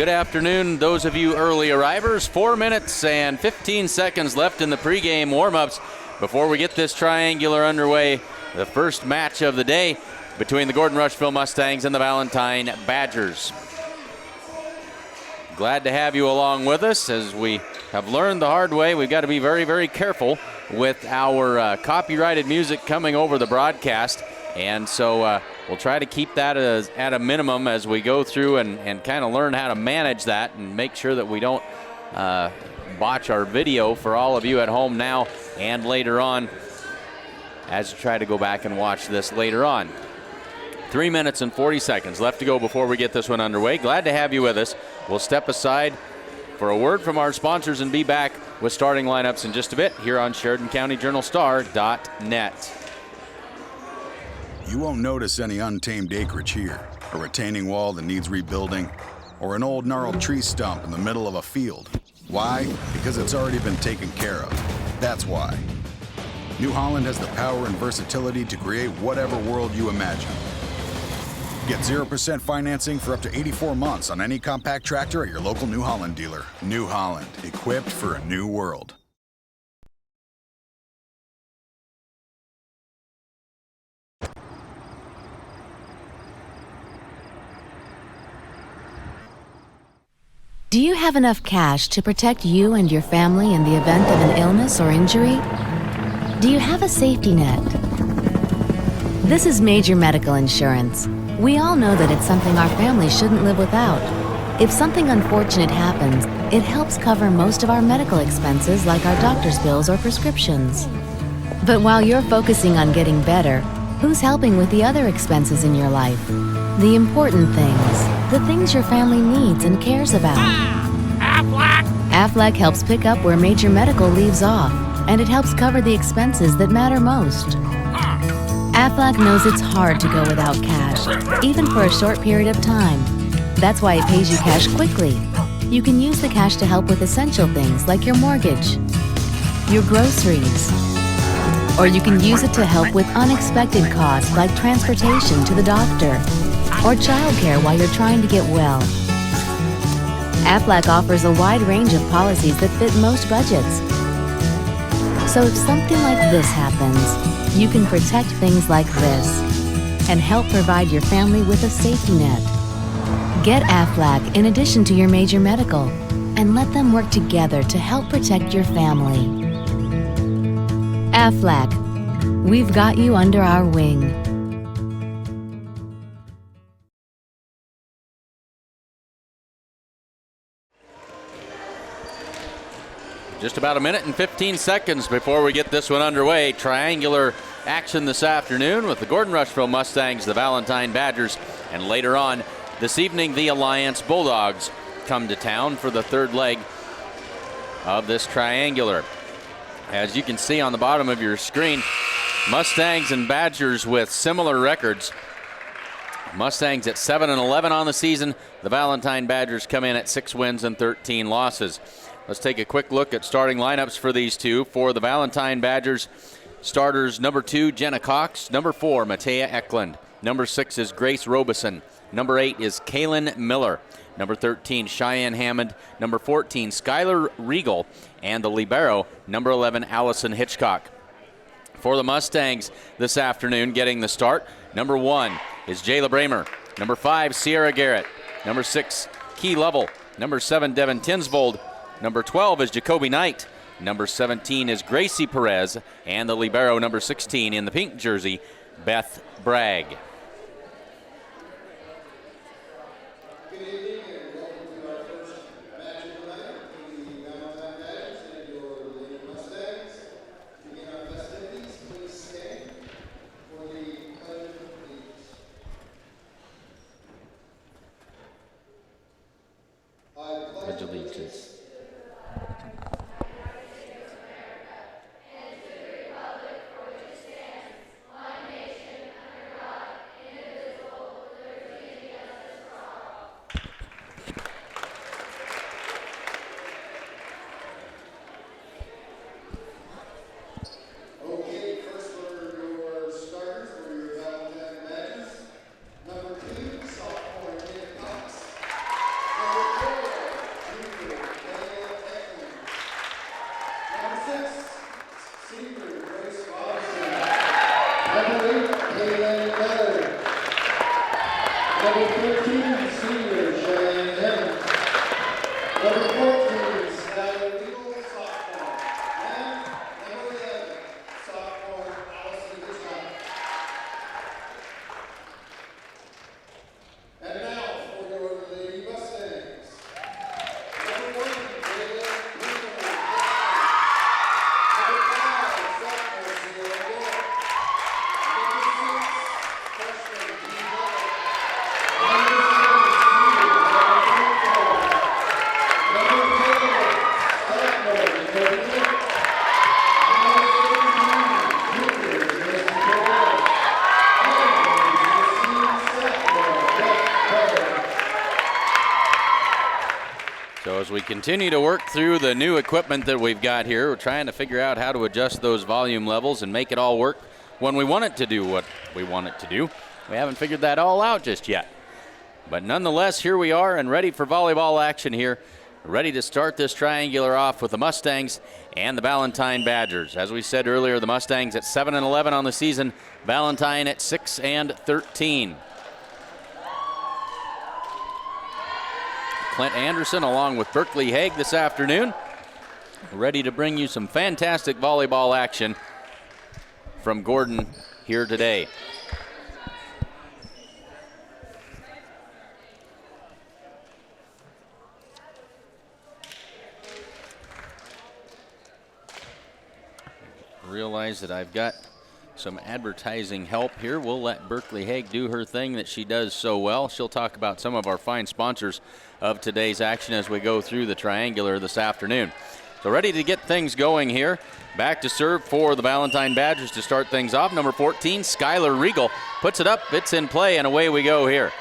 Good afternoon, those of you early arrivers. 4 minutes and 15 seconds left in the pregame warm-ups before we get this triangular underway. The first match of the day between the Gordon-Rushville Mustangs and the Valentine Badgers. Glad to have you along with us. As we have learned the hard way, we've got to be very, very careful with our copyrighted music coming over the broadcast. And so we'll try to keep that at a minimum as we go through and kind of learn how to manage that and make sure that we don't botch our video for all of you at home now and later on as you try to go back and watch this later on. 3 minutes and 40 seconds left to go before we get this one underway. Glad to have you with us. We'll step aside for a word from our sponsors and be back with starting lineups in just a bit here on SheridanCountyJournalStar.net. You won't notice any untamed acreage here, a retaining wall that needs rebuilding, or an old gnarled tree stump in the middle of a field. Why? Because it's already been taken care of. That's why. New Holland has the power and versatility to create whatever world you imagine. Get 0% financing for up to 84 months on any compact tractor at your local New Holland dealer. New Holland, equipped for a new world. Do you have enough cash to protect you and your family in the event of an illness or injury? Do you have a safety net? This is major medical insurance. We all know that it's something our family shouldn't live without. If something unfortunate happens, it helps cover most of our medical expenses like our doctor's bills or prescriptions. But while you're focusing on getting better, who's helping with the other expenses in your life? The important things, the things your family needs and cares about. Aflac! Aflac helps pick up where major medical leaves off, and it helps cover the expenses that matter most. Aflac knows it's hard to go without cash, even for a short period of time. That's why it pays you cash quickly. You can use the cash to help with essential things like your mortgage, your groceries, or you can use it to help with unexpected costs like transportation to the doctor or childcare while you're trying to get well. Aflac offers a wide range of policies that fit most budgets. So if something like this happens, you can protect things like this and help provide your family with a safety net. Get Aflac in addition to your major medical and let them work together to help protect your family. Aflac, we've got you under our wing. Just about a minute and 15 seconds before we get this one underway. Triangular action this afternoon with the Gordon-Rushville Mustangs, the Valentine Badgers, and later on this evening, the Alliance Bulldogs come to town for the third leg of this triangular. As you can see on the bottom of your screen, Mustangs and Badgers with similar records. Mustangs at 7-11 on the season. The Valentine Badgers come in at 6 wins and 13 losses. Let's take a quick look at starting lineups for these two. For the Valentine Badgers, starters number 2, Jenna Cox. Number 4, Matea Eklund. Number 6 is Grace Robeson. Number 8 is Kaylin Miller. Number 13, Cheyenne Hammond. Number 14, Skylar Regal. And the libero, number 11, Allison Hitchcock. For the Mustangs this afternoon, getting the start, number 1 is Jayla Bramer. Number 5, Sierra Garrett. Number 6, Key Lovell. Number 7, Devin Tinsvold. Number 12 is Jacoby Knight. Number 17 is Gracie Perez. And the libero, number 16 in the pink jersey, Beth Bragg. Good evening and welcome to our first match of the night between the Valentine Badgers and your Lady Mustangs. To begin our festivities, please stand for the pledge of allegiance. I pledge allegiance and to the republic for which it stands, one nation under God, Number 13, senior Cheyenne Evans. Number 14, Skylar Eagle, sophomore. And number 11, sophomore Allison Hitchcock. And now for your Lady Mustangs. Number 1, Jayla Greenwood. Number 5, sophomore Sierra York. Number 6, freshman Dee Butler. Number 7, senior Barbara Cooper. Number 12, sophomore Dakota Nick. Number 17, junior Mason Cole. So as we continue to work through the new equipment that we've got here, we're trying to figure out how to adjust those volume levels and make it all work when we want it to do what we want it to do. We haven't figured that all out just yet. But nonetheless, here we are and ready for volleyball action here. Ready to start this triangular off with the Mustangs and the Valentine Badgers. As we said earlier, the Mustangs at 7-11 on the season, Valentine at 6-13. Clint Anderson along with Berkeley Haig this afternoon, ready to bring you some fantastic volleyball action from Gordon here today. Realize that I've got some advertising help here. We'll let Berkeley Haig do her thing that she does so well. She'll talk about some of our fine sponsors of today's action as we go through the triangular this afternoon. So ready to get things going here. Back to serve for the Valentine Badgers to start things off. Number 14, Skylar Regal, puts it up, it's in play, and away we go here.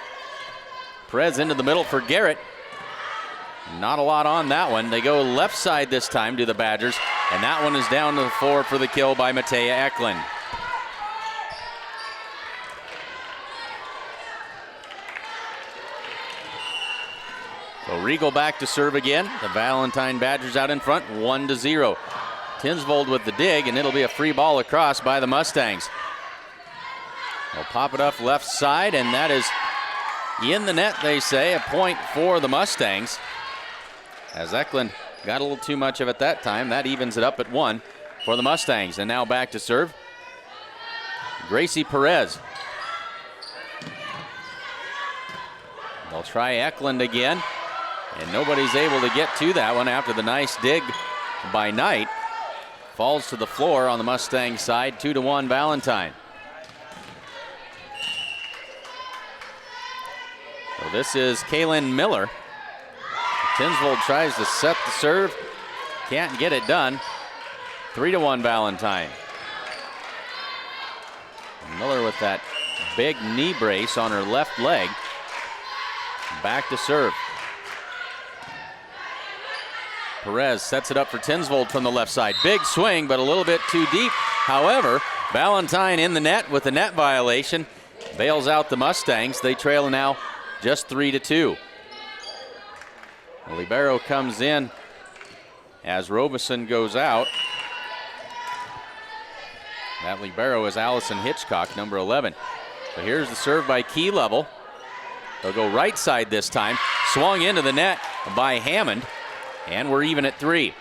Perez into the middle for Garrett. Not a lot on that one. They go left side this time to the Badgers, and that one is down to the floor for the kill by Matea Eklund. So Regal back to serve again. The Valentine Badgers out in front, 1-0. Tinsvold with the dig, and it'll be a free ball across by the Mustangs. They'll pop it up left side, and that is in the net, they say. A point for the Mustangs. As Eklund got a little too much of it that time. That evens it up at 1 for the Mustangs. And now back to serve, Gracie Perez. They'll try Eklund again, and nobody's able to get to that one after the nice dig by Knight. Falls to the floor on the Mustang side, 2-1 Valentine. So this is Kaylin Miller. Tinsvold tries to set the serve, can't get it done. 3-1 Valentine. Miller with that big knee brace on her left leg. Back to serve. Perez sets it up for Tinsvold from the left side. Big swing, but a little bit too deep. However, Valentine in the net with the net violation. Bails out the Mustangs. They trail now just 3-2. The libero comes in as Robeson goes out. That libero is Allison Hitchcock, number 11. So here's the serve by Key Level. They'll go right side this time. Swung into the net by Hammond, and we're even at 3.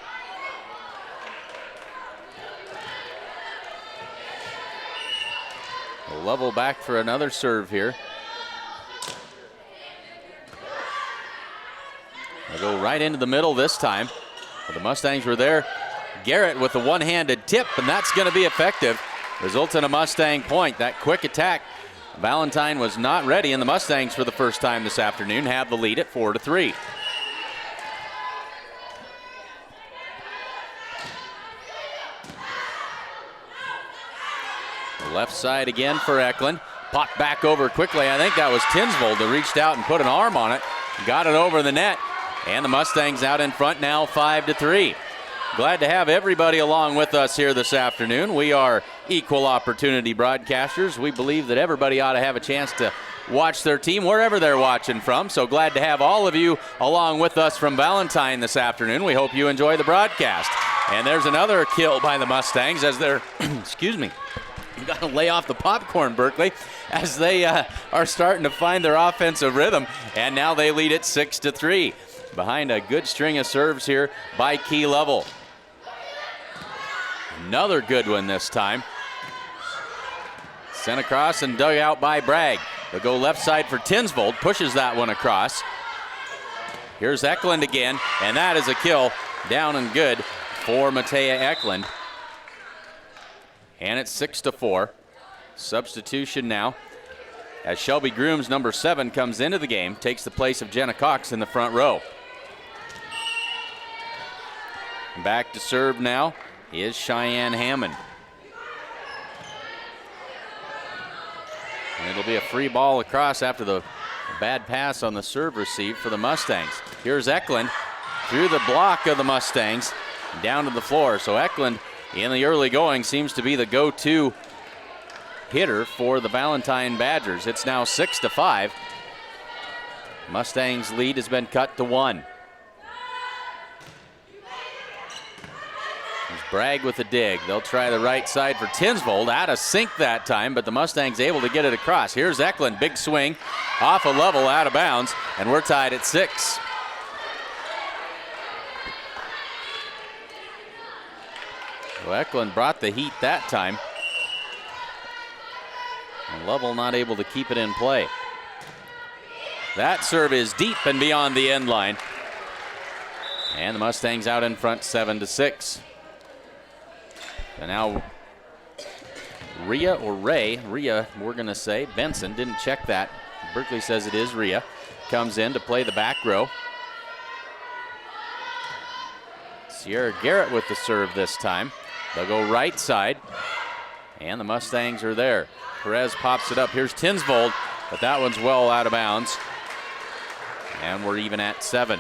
A level back for another serve here. They'll go right into the middle this time. But the Mustangs were there. Garrett with the one-handed tip, and that's going to be effective. Results in a Mustang point. That quick attack. Valentine was not ready, and the Mustangs for the first time this afternoon have the lead at 4-3. Left side again for Eklund. Popped back over quickly. I think that was Tinsvold that reached out and put an arm on it. Got it over the net. And the Mustangs out in front now 5-3. Glad to have everybody along with us here this afternoon. We are equal opportunity broadcasters. We believe that everybody ought to have a chance to watch their team wherever they're watching from. So glad to have all of you along with us from Valentine this afternoon. We hope you enjoy the broadcast. And there's another kill by the Mustangs as they're, excuse me, You got to lay off the popcorn, Berkeley, as they are starting to find their offensive rhythm. And now they lead it 6-3 behind a good string of serves here by Key Level. Another good one this time. Sent across and dug out by Bragg. They'll go left side for Tinsvold, pushes that one across. Here's Eklund again, and that is a kill. Down and good for Matea Eklund. And it's 6-4. Substitution now as Shelby Grooms, number 7, comes into the game, takes the place of Jenna Cox in the front row. Back to serve now is Cheyenne Hammond. And it'll be a free ball across after the bad pass on the serve receive for the Mustangs. Here's Eklund through the block of the Mustangs down to the floor. So Eklund in the early going seems to be the go-to hitter for the Valentine Badgers. It's now 6-5. Mustangs' lead has been cut to 1. Bragg with the dig. They'll try the right side for Tinsvold. Out of sync that time, but the Mustangs able to get it across. Here's Eklund, big swing, off a level, out of bounds, and we're tied at 6. So Eklund brought the heat that time. And Lovell not able to keep it in play. That serve is deep and beyond the end line. And the Mustangs out in front 7-6. And now Rhea or Ray, Rhea we're going to say, Benson didn't check that. Berkeley says it is Rhea. Comes in to play the back row. Sierra Garrett with the serve this time. They'll go right side. And the Mustangs are there. Perez pops it up. Here's Tinsvold, but that one's well out of bounds. And we're even at 7.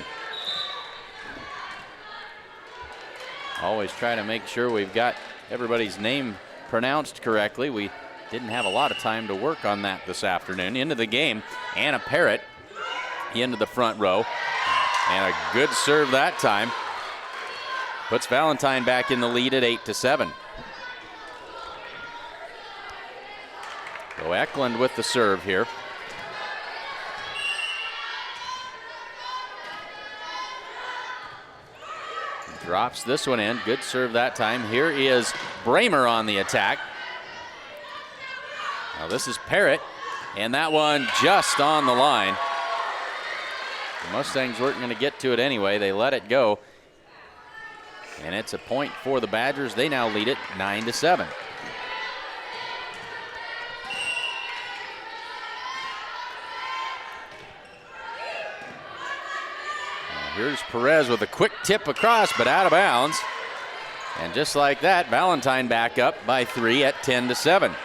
Always try to make sure we've got everybody's name pronounced correctly. We didn't have a lot of time to work on that this afternoon. Into the game, Anna Parrott into the front row. And a good serve that time. Puts Valentine back in the lead at 8-7. So Eklund with the serve here. Drops this one in. Good serve that time. Here is Bramer on the attack. Now this is Parrott, and that one just on the line. The Mustangs weren't going to get to it anyway. They let it go. And it's a point for the Badgers. They now lead it 9-7. Here's Perez with a quick tip across, but out of bounds. And just like that, Valentine back up by 3 at 10-7.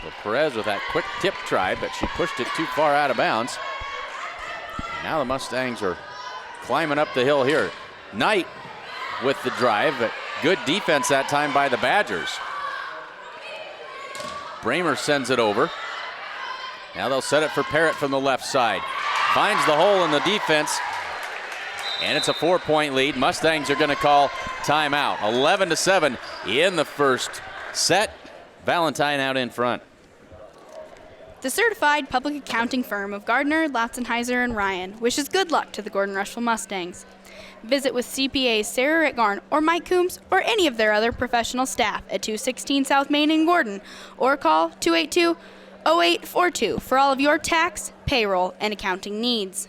So Perez with that quick tip try, but she pushed it too far out of bounds. Now the Mustangs are climbing up the hill here. Knight with the drive, but good defense that time by the Badgers. Bramer sends it over. Now they'll set it for Parrott from the left side. Finds the hole in the defense, and it's a 4-point lead. Mustangs are going to call timeout. 11-7 in the first set. Valentine out in front. The certified public accounting firm of Gardner, Latzenheiser, and Ryan wishes good luck to the Gordon-Rushville Mustangs. Visit with CPAs Sarah Ritgarn or Mike Coombs or any of their other professional staff at 216 South Main in Gordon, or call 282-0842 for all of your tax, payroll, and accounting needs.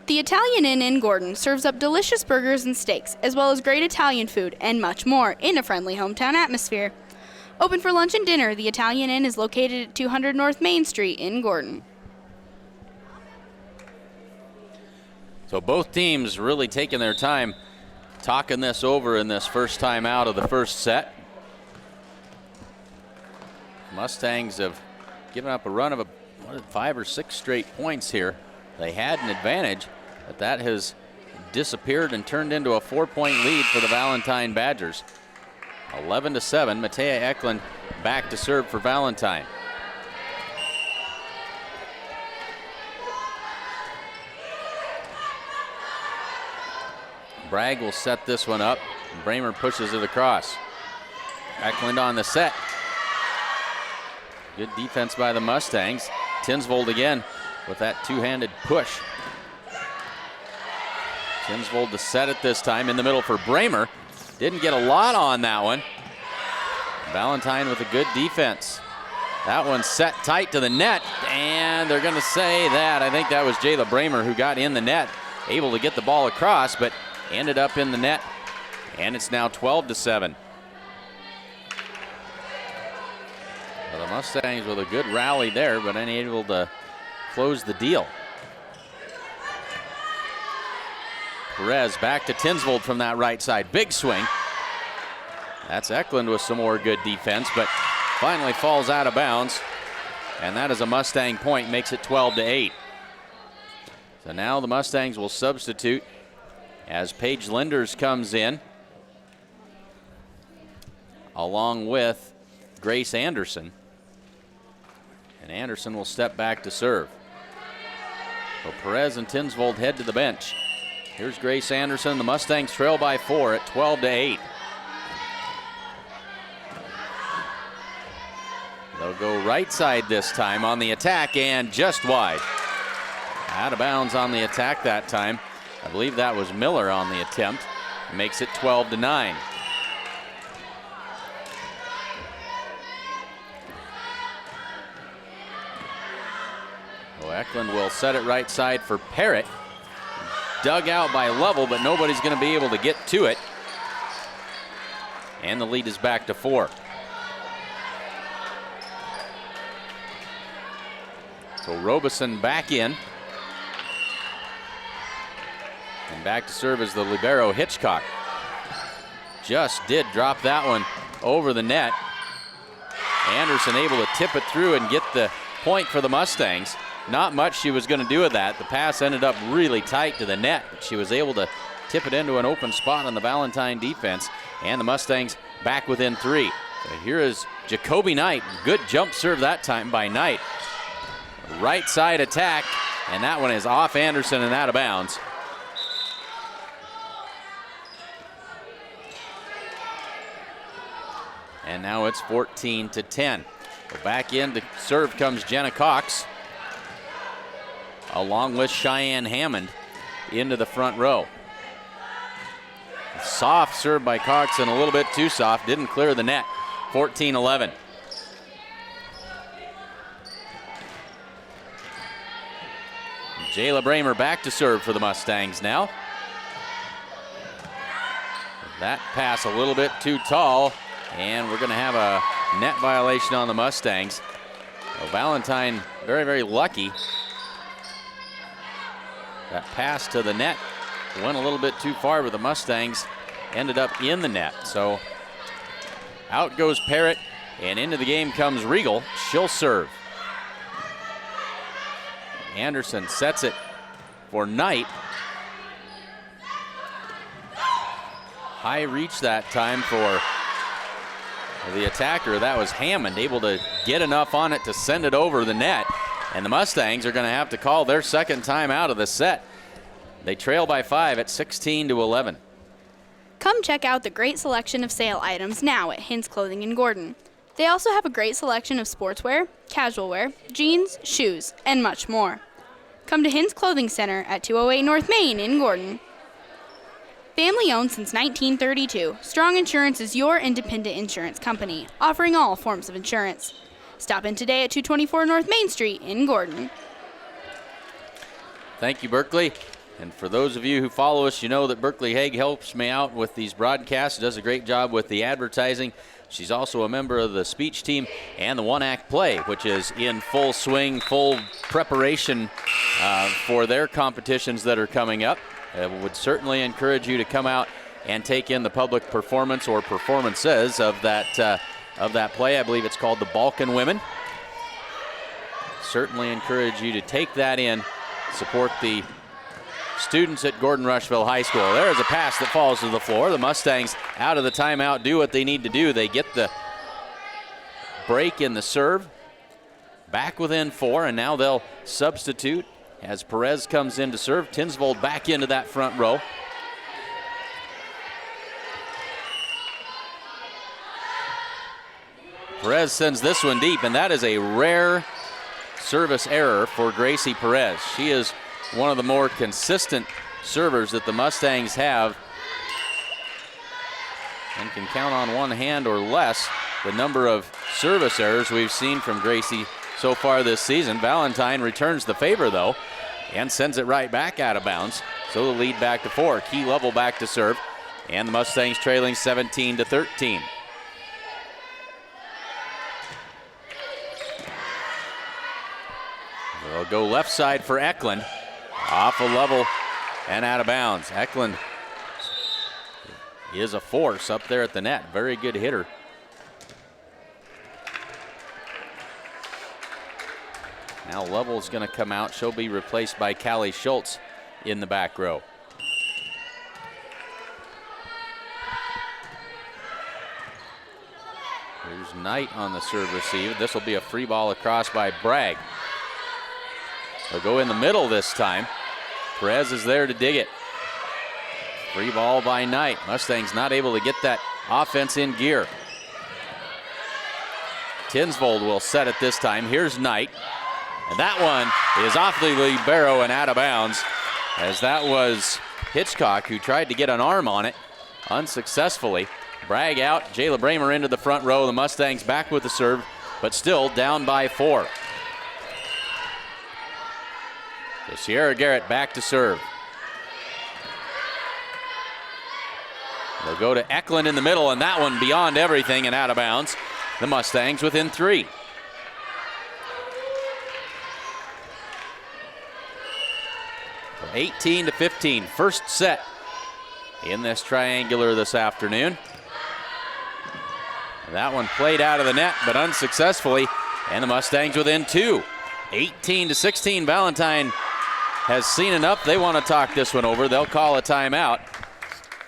The Italian Inn in Gordon serves up delicious burgers and steaks, as well as great Italian food and much more in a friendly hometown atmosphere. Open for lunch and dinner, the Italian Inn is located at 200 North Main Street in Gordon. So both teams really taking their time talking this over in this first time out of the first set. Mustangs have given up a run of 5 or 6 straight points here. They had an advantage, but that has disappeared and turned into a 4-point lead for the Valentine Badgers. 11-7, Matea Eklund back to serve for Valentine. Bragg will set this one up. Bramer pushes it across. Eklund on the set. Good defense by the Mustangs. Tinsvold again with that two-handed push. Tinsvold to set it this time in the middle for Bramer. Didn't get a lot on that one. Valentine with a good defense. That one set tight to the net, and they're going to say that. I think that was Jayla Bramer who got in the net, able to get the ball across, but ended up in the net, and it's now 12-7. Well, the Mustangs with a good rally there, but unable to close the deal. Perez back to Tinsvold from that right side. Big swing. That's Eklund with some more good defense, but finally falls out of bounds. And that is a Mustang point, makes it 12-8. So now the Mustangs will substitute as Paige Linders comes in, along with Grace Anderson. And Anderson will step back to serve. So Perez and Tinsvold head to the bench. Here's Grace Anderson. The Mustangs trail by 4 at 12-8. They'll go right side this time on the attack and just wide. Out of bounds on the attack that time. I believe that was Miller on the attempt. Makes it 12-9. So Eklund will set it right side for Parrott. Dug out by Lovell, but nobody's going to be able to get to it. And the lead is back to 4. So Robeson back in. And back to serve as the libero Hitchcock. Just did drop that one over the net. Anderson able to tip it through and get the point for the Mustangs. Not much she was going to do with that. The pass ended up really tight to the net, but she was able to tip it into an open spot on the Valentine defense, and the Mustangs back within 3. So here is Jacoby Knight. Good jump serve that time by Knight. Right side attack, and that one is off Anderson and out of bounds. And now it's 14-10. So back in to serve comes Jenna Cox, along with Cheyenne Hammond into the front row. Soft serve by Cox and a little bit too soft. Didn't clear the net. 14-11. Jayla Bramer back to serve for the Mustangs now. That pass a little bit too tall, and we're going to have a net violation on the Mustangs. Well, Valentine very, very lucky. That pass to the net went a little bit too far, but the Mustangs ended up in the net. So out goes Parrott, and into the game comes Regal. She'll serve. Anderson sets it for Knight. High reach that time for the attacker. That was Hammond, able to get enough on it to send it over the net. And the Mustangs are going to have to call their second time out of the set. They trail by 5 at 16-11. Come check out the great selection of sale items now at Hintz Clothing in Gordon. They also have a great selection of sportswear, casual wear, jeans, shoes, and much more. Come to Hintz Clothing Center at 208 North Main in Gordon. Family owned since 1932, Strong Insurance is your independent insurance company, offering all forms of insurance. Stop in today at 224 North Main Street in Gordon. Thank you, Berkeley. And for those of you who follow us, you know that Berkeley Haig helps me out with these broadcasts, does a great job with the advertising. She's also a member of the speech team and the one-act play, which is in full swing, full preparation for their competitions that are coming up. Would certainly encourage you to come out and take in the public performance or performances of that play. I believe it's called the Balkan Women. Certainly encourage you to take that in, support the students at Gordon-Rushville High School. There is a pass that falls to the floor. The Mustangs out of the timeout do what they need to do. They get the break in the serve, back within 4, and now they'll substitute as Perez comes in to serve. Tinsvold back into that front row. Perez sends this one deep, and that is a rare service error for Gracie Perez. She is one of the more consistent servers that the Mustangs have and can count on one hand or less the number of service errors we've seen from Gracie so far this season. Valentine returns the favor, though, and sends it right back out of bounds. So the lead back to 4. Key Level back to serve, and the Mustangs trailing 17-13. They'll go left side for Eklund. Off a level and out of bounds. Eklund is a force up there at the net. Very good hitter. Now Level's going to come out. She'll be replaced by Callie Schultz in the back row. Here's Knight on the serve receive. This will be a free ball across by Bragg. They'll go in the middle this time. Perez is there to dig it. Free ball by Knight. Mustangs not able to get that offense in gear. Tinsvold will set it this time. Here's Knight. And that one is off the libero and out of bounds, as that was Hitchcock who tried to get an arm on it unsuccessfully. Bragg out, Jayla Bramer into the front row. The Mustangs back with the serve, but still down by 4. So Sierra Garrett back to serve. They'll go to Eklund in the middle, and that one beyond everything and out of bounds. The Mustangs within 3. So 18-15, first set in this triangular this afternoon. That one played out of the net, but unsuccessfully, and the Mustangs within 2. 18-16, Valentine has seen enough. They want to talk this one over. They'll call a timeout.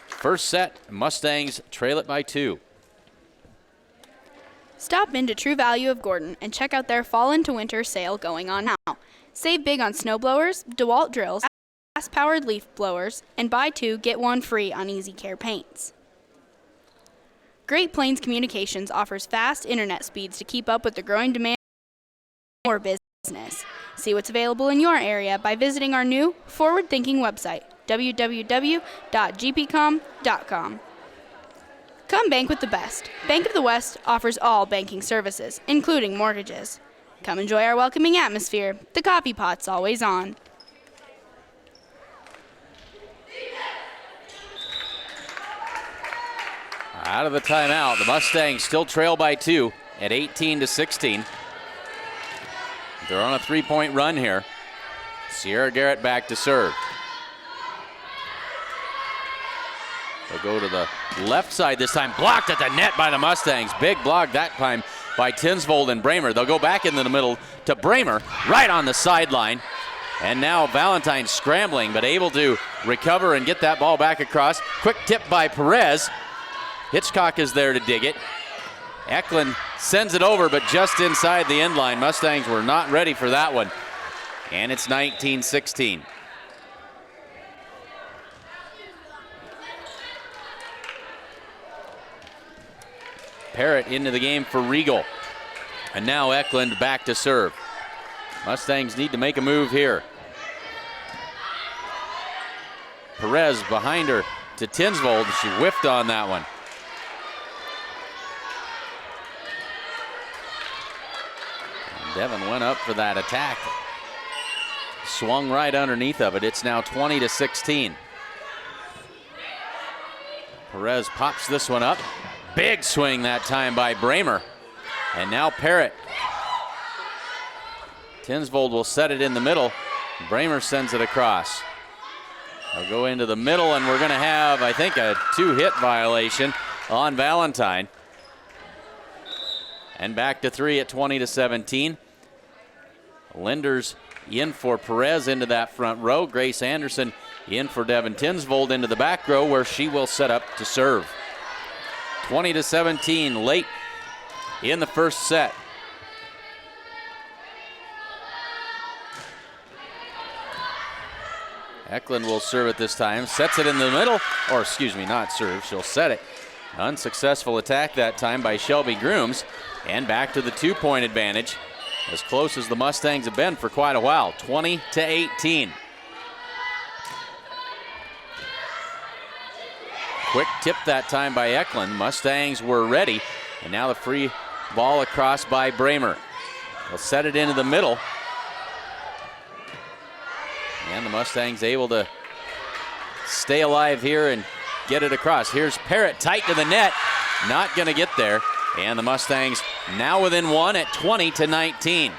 First set, Mustangs trail it by 2. Stop into True Value of Gordon and check out their fall into winter sale going on now. Save big on snow blowers, DeWalt drills, gas-powered leaf blowers, and buy 2, get 1 free on Easy Care paints. Great Plains Communications offers fast internet speeds to keep up with the growing demand for business. See what's available in your area by visiting our new forward-thinking website, www.gpcom.com. Come bank with the best. Bank of the West offers all banking services, including mortgages. Come enjoy our welcoming atmosphere. The coffee pot's always on. Out of the timeout, the Mustangs still trail by 2 at 18-16. They're on a 3-point run here. Sierra Garrett back to serve. They'll go to the left side this time. Blocked at the net by the Mustangs. Big block that time by Tinsvold and Bramer. They'll go back into the middle to Bramer, right on the sideline. And now Valentine scrambling, but able to recover and get that ball back across. Quick tip by Perez. Hitchcock is there to dig it. Eklund sends it over, but just inside the end line. Mustangs were not ready for that one. And it's 19-16. Parrott into the game for Regal. And now Eklund back to serve. Mustangs need to make a move here. Perez behind her to Tinsvold. She whiffed on that one. Devin went up for that attack. Swung right underneath of it. It's now 20-16. Perez pops this one up. Big swing that time by Bramer. And now Parrott. Tinsvold will set it in the middle. Bramer sends it across. They'll go into the middle, and we're going to have, I think, a 2-hit violation on Valentine. And back to 3 at 20-17. Linders in for Perez into that front row. Grace Anderson in for Devin Tinsvold into the back row, where she will set up to serve. 20-17 late in the first set. Eklund will serve it this time. Sets it in the middle, or excuse me, not serve. She'll set it Unsuccessful attack that time by Shelby Grooms. And back to the 2-point advantage. As close as the Mustangs have been for quite a while, 20-18. Quick tip that time by Eklund. Mustangs were ready. And now the free ball across by Bramer. They'll set it into the middle. And the Mustangs able to stay alive here and get it across. Here's Parrott tight to the net. Not going to get there. And the Mustangs now within one at 20-19.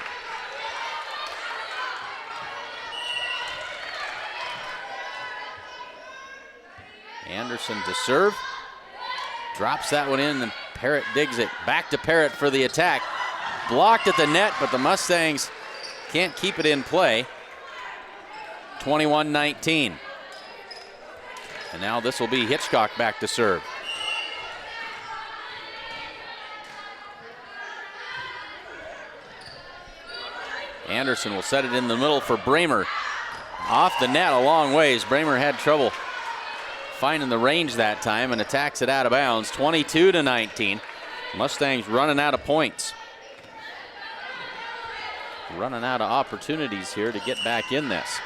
Anderson to serve. Drops that one in and Parrott digs it. Back to Parrott for the attack. Blocked at the net, but the Mustangs can't keep it in play. 21-19. And now this will be Hitchcock back to serve. Anderson will set it in the middle for Bramer. Off the net a long ways. Bramer had trouble finding the range that time and attacks it out of bounds. 22-19. Mustangs running out of points. Running out of opportunities here to get back in this.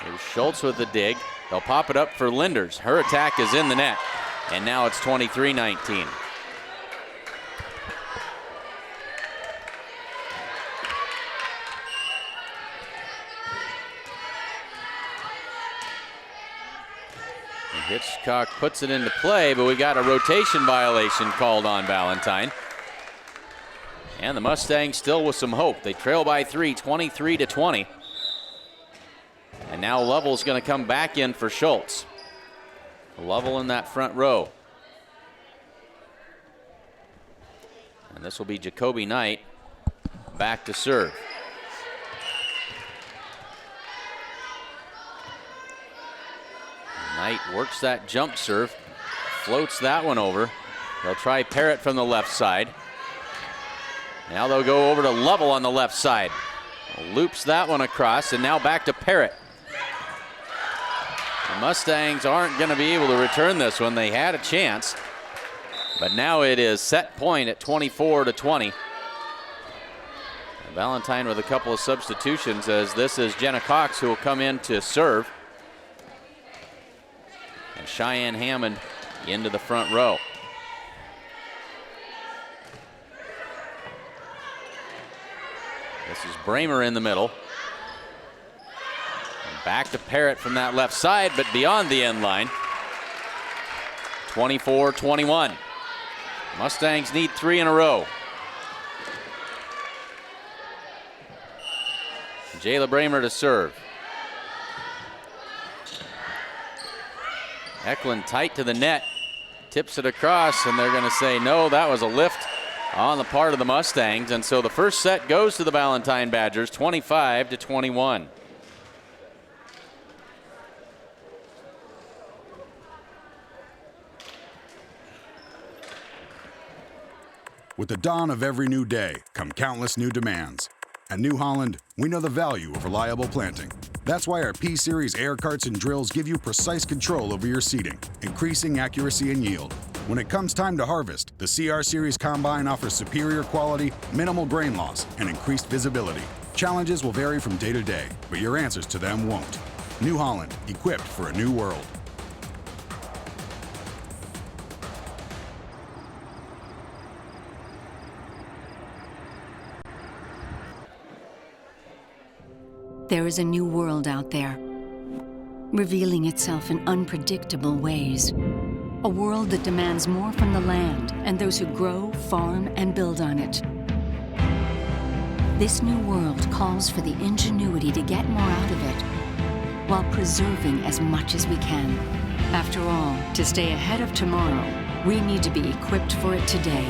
Here's Schultz with the dig. They'll pop it up for Linders. Her attack is in the net. And now it's 23-19. Hitchcock puts it into play, but we got a rotation violation called on Valentine. And the Mustangs still with some hope. They trail by 3, 23-20. And now Lovell's going to come back in for Schultz. Lovell in that front row. And this will be Jacoby Knight back to serve. Knight works that jump serve, floats that one over. They'll try Parrott from the left side. Now they'll go over to Lovell on the left side. Loops that one across, and now back to Parrott. The Mustangs aren't going to be able to return this one. They had a chance, but now it is set point at 24-20. Valentine with a couple of substitutions, as this is Jenna Cox who will come in to serve. And Cheyenne Hammond into the front row. This is Bramer in the middle. And back to Parrott from that left side, but beyond the end line. 24-21. Mustangs need 3 in a row. Jayla Bramer to serve. Eklund tight to the net, tips it across, and they're going to say no, that was a lift on the part of the Mustangs. And so the first set goes to the Valentine Badgers, 25-21. With the dawn of every new day come countless new demands. At New Holland, we know the value of reliable planting. That's why our P-Series air carts and drills give you precise control over your seeding, increasing accuracy and yield. When it comes time to harvest, the CR Series Combine offers superior quality, minimal grain loss, and increased visibility. Challenges will vary from day to day, but your answers to them won't. New Holland, equipped for a new world. There is a new world out there, revealing itself in unpredictable ways. A world that demands more from the land and those who grow, farm, and build on it. This new world calls for the ingenuity to get more out of it, while preserving as much as we can. After all, to stay ahead of tomorrow, we need to be equipped for it today.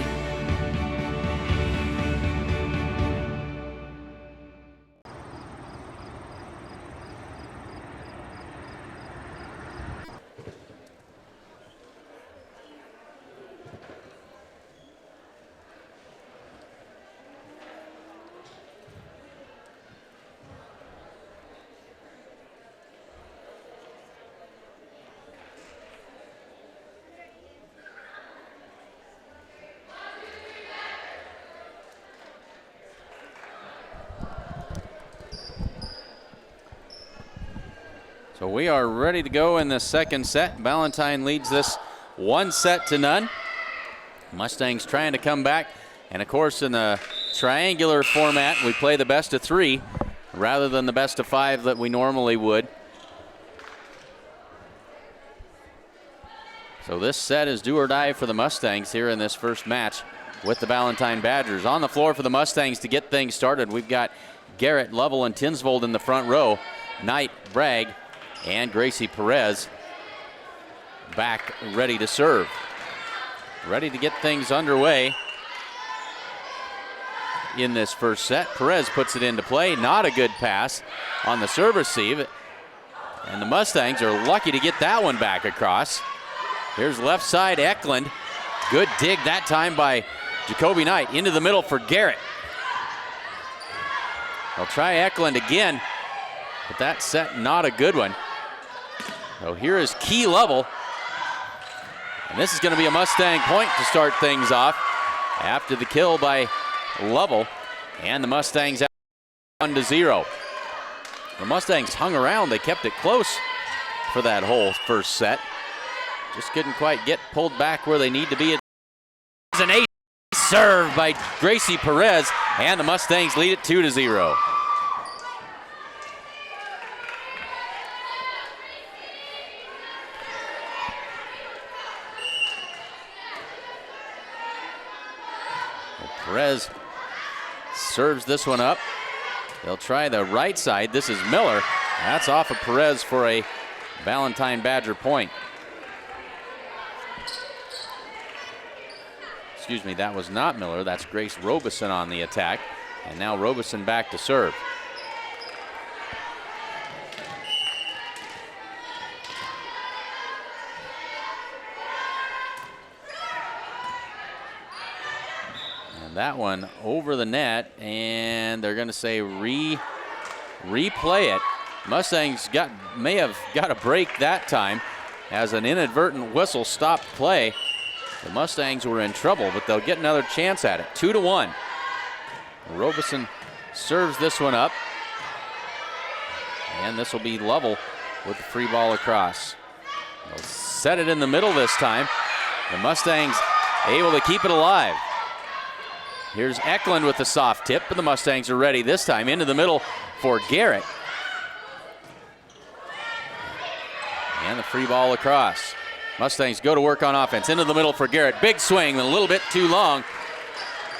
So we are ready to go in the second set. Valentine leads this 1-0. Mustangs trying to come back. And of course, in the triangular format, we play the best of 3 rather than the best of 5 that we normally would. So this set is do or die for the Mustangs here in this first match with the Valentine Badgers. On the floor for the Mustangs to get things started, we've got Garrett, Lovell, and Tinsvold in the front row. Knight, Bragg, and Gracie Perez back ready to serve. Ready to get things underway in this first set. Perez puts it into play. Not a good pass on the serve receive. And the Mustangs are lucky to get that one back across. Here's left side, Eklund. Good dig that time by Jacoby Knight. Into the middle for Garrett. They'll try Eklund again, but that set not a good one. So here is Key Lovell. And this is going to be a Mustang point to start things off after the kill by Lovell. And the Mustangs out 1-0. The Mustangs hung around. They kept it close for that whole first set. Just couldn't quite get pulled back where they need to be. It's an ace serve by Gracie Perez, and the Mustangs lead it 2-0. Perez serves this one up. They'll try the right side. This is Miller. That's off of Perez for a Valentine Badger point. Excuse me, that was not Miller. That's Grace Robeson on the attack. And now Robeson back to serve. And that one over the net, and they're going to say replay it. Mustangs may have got a break that time as an inadvertent whistle stopped play. The Mustangs were in trouble, but they'll get another chance at it. 2-1. Robeson serves this one up. And this will be Lovell with the free ball across. They'll set it in the middle this time. The Mustangs able to keep it alive. Here's Eklund with the soft tip, but the Mustangs are ready this time. Into the middle for Garrett. And the free ball across. Mustangs go to work on offense. Into the middle for Garrett. Big swing, a little bit too long.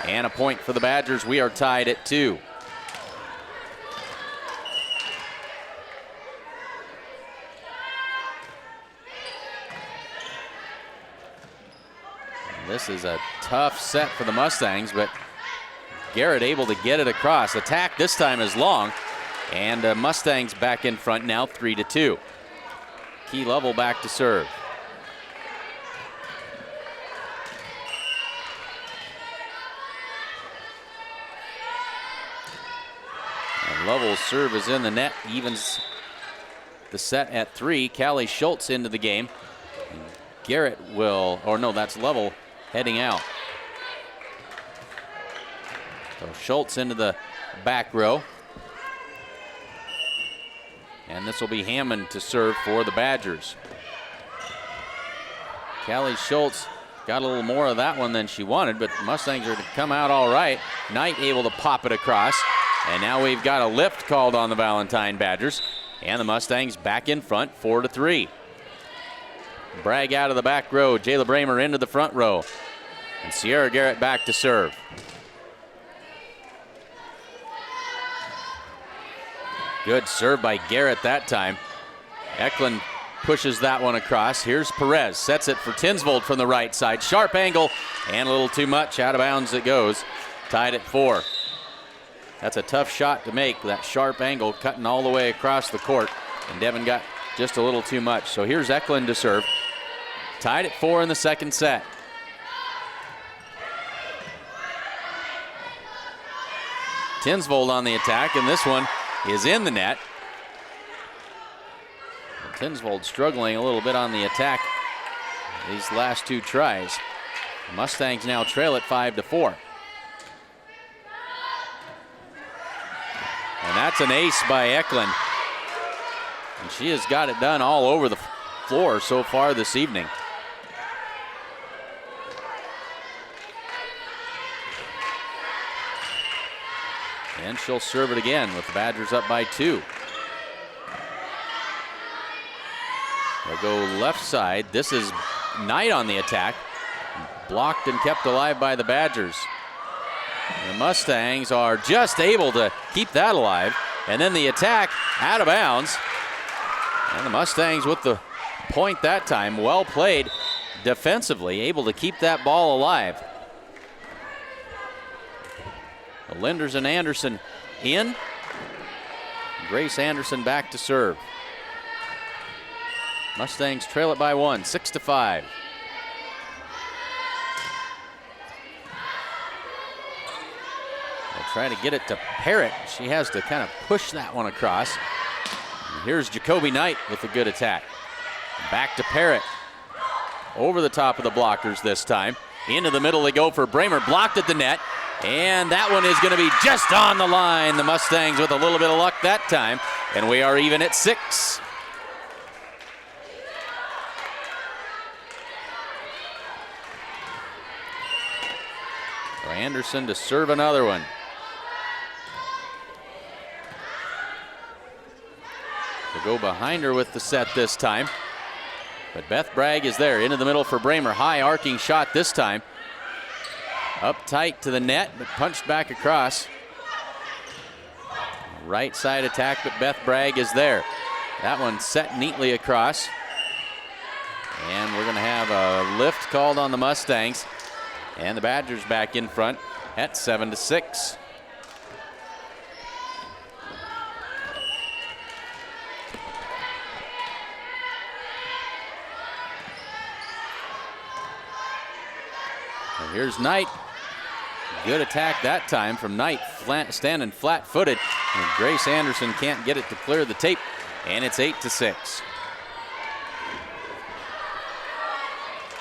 And a point for the Badgers. We are tied at 2. This is a tough set for the Mustangs, but Garrett able to get it across. Attack this time is long, and Mustangs back in front now, 3-2. Key Lovell back to serve. And Lovell's serve is in the net, evens the set at 3. Callie Schultz into the game. Garrett will, or no, that's Lovell heading out. So Schultz into the back row. And this will be Hammond to serve for the Badgers. Callie Schultz got a little more of that one than she wanted, but Mustangs are to come out all right. Knight able to pop it across. And now we've got a lift called on the Valentine Badgers. And the Mustangs back in front, 4-3. Bragg out of the back row. Jayla Bramer into the front row. And Sierra Garrett back to serve. Good serve by Garrett that time. Eklund pushes that one across. Here's Perez. Sets it for Tinsvold from the right side. Sharp angle and a little too much. Out of bounds it goes. Tied at 4. That's a tough shot to make. That sharp angle cutting all the way across the court. And Devin got just a little too much. So here's Eklund to serve. Tied at 4 in the second set. Tinsvold on the attack, and this one is in the net. Tinsvold struggling a little bit on the attack these last 2 tries. The Mustangs now trail at 5-4. And that's an ace by Eklund. And she has got it done all over the floor so far this evening. And she'll serve it again with the Badgers up by 2. They'll go left side. This is Knight on the attack. Blocked and kept alive by the Badgers. The Mustangs are just able to keep that alive. And then the attack out of bounds. And the Mustangs with the point that time. Well played defensively, able to keep that ball alive. The Linders and Anderson in. Grace Anderson back to serve. Mustangs trail it by 1, 6-5. They'll try to get it to Parrott. She has to kind of push that one across. And here's Jacoby Knight with a good attack. Back to Parrott. Over the top of the blockers this time. Into the middle they go for Bramer. Blocked at the net. And that one is going to be just on the line. The Mustangs with a little bit of luck that time. And we are even at 6. Anderson to serve another one. To go behind her with the set this time. But Beth Bragg is there. Into the middle for Bramer. High arcing shot this time. Up tight to the net, but punched back across. Right side attack, but Beth Bragg is there. That one set neatly across. And we're going to have a lift called on the Mustangs. And the Badgers back in front at 7-6. And here's Knight. Good attack that time from Knight, standing flat-footed. And Grace Anderson can't get it to clear the tape, and it's 8-6.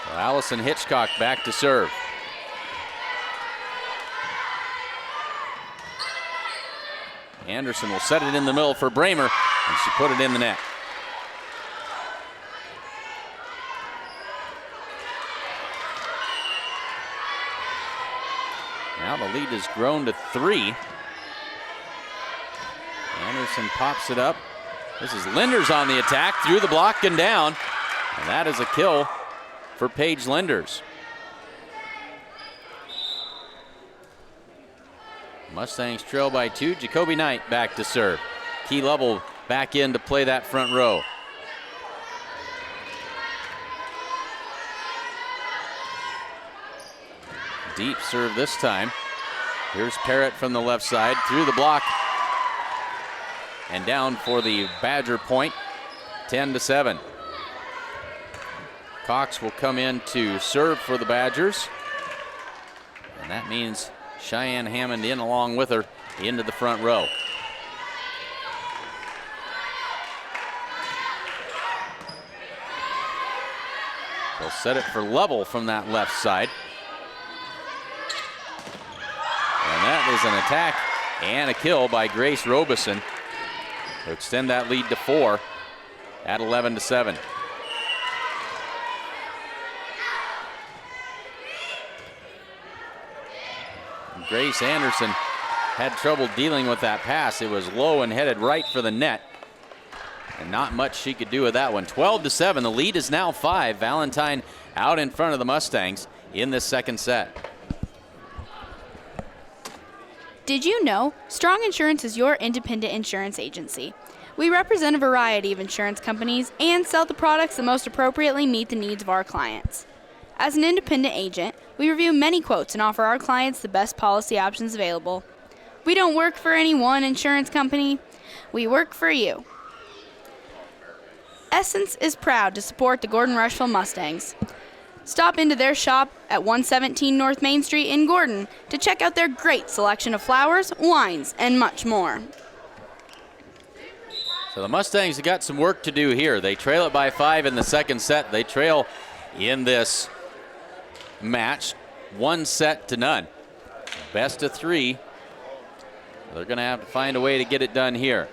Well, Allison Hitchcock back to serve. Anderson will set it in the middle for Bramer, and she put it in the net. Now the lead has grown to 3. Anderson pops it up. This is Linders on the attack, through the block and down. And that is a kill for Paige Linders. Mustangs trail by 2. Jacoby Knight back to serve. Key Lovell back in to play that front row. Deep serve this time. Here's Parrott from the left side, through the block and down for the Badger point, 10-7. Cox will come in to serve for the Badgers. And that means Cheyenne Hammond in along with her into the front row. They'll set it for Lovell from that left side. And that is an attack and a kill by Grace Robeson to extend that lead to 4 at 11-7. Grace Anderson had trouble dealing with that pass. It was low and headed right for the net. And not much she could do with that one. 12-7, the lead is now 5. Valentine out in front of the Mustangs in this second set. Did you know Strong Insurance is your independent insurance agency? We represent a variety of insurance companies and sell the products that most appropriately meet the needs of our clients. As an independent agent, we review many quotes and offer our clients the best policy options available. We don't work for any one insurance company. We work for you. Essence is proud to support the Gordon-Rushville Mustangs. Stop into their shop at 117 North Main Street in Gordon to check out their great selection of flowers, wines, and much more. So the Mustangs have got some work to do here. They trail it by 5 in the second set. They trail in this match 1-0. Best of 3. They're going to have to find a way to get it done here.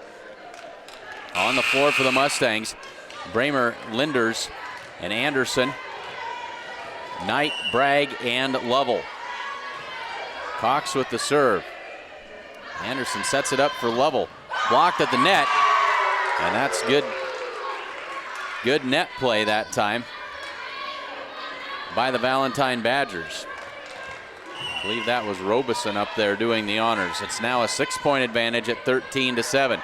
on the floor for the Mustangs. Bramer, Linders, and Anderson. Knight, Bragg, and Lovell. Cox with the serve. Anderson sets it up for Lovell. Blocked at the net, and that's good. Good net play that time by the Valentine Badgers. I believe that was Robeson up there doing the honors. It's now a 6-point advantage at 13-7.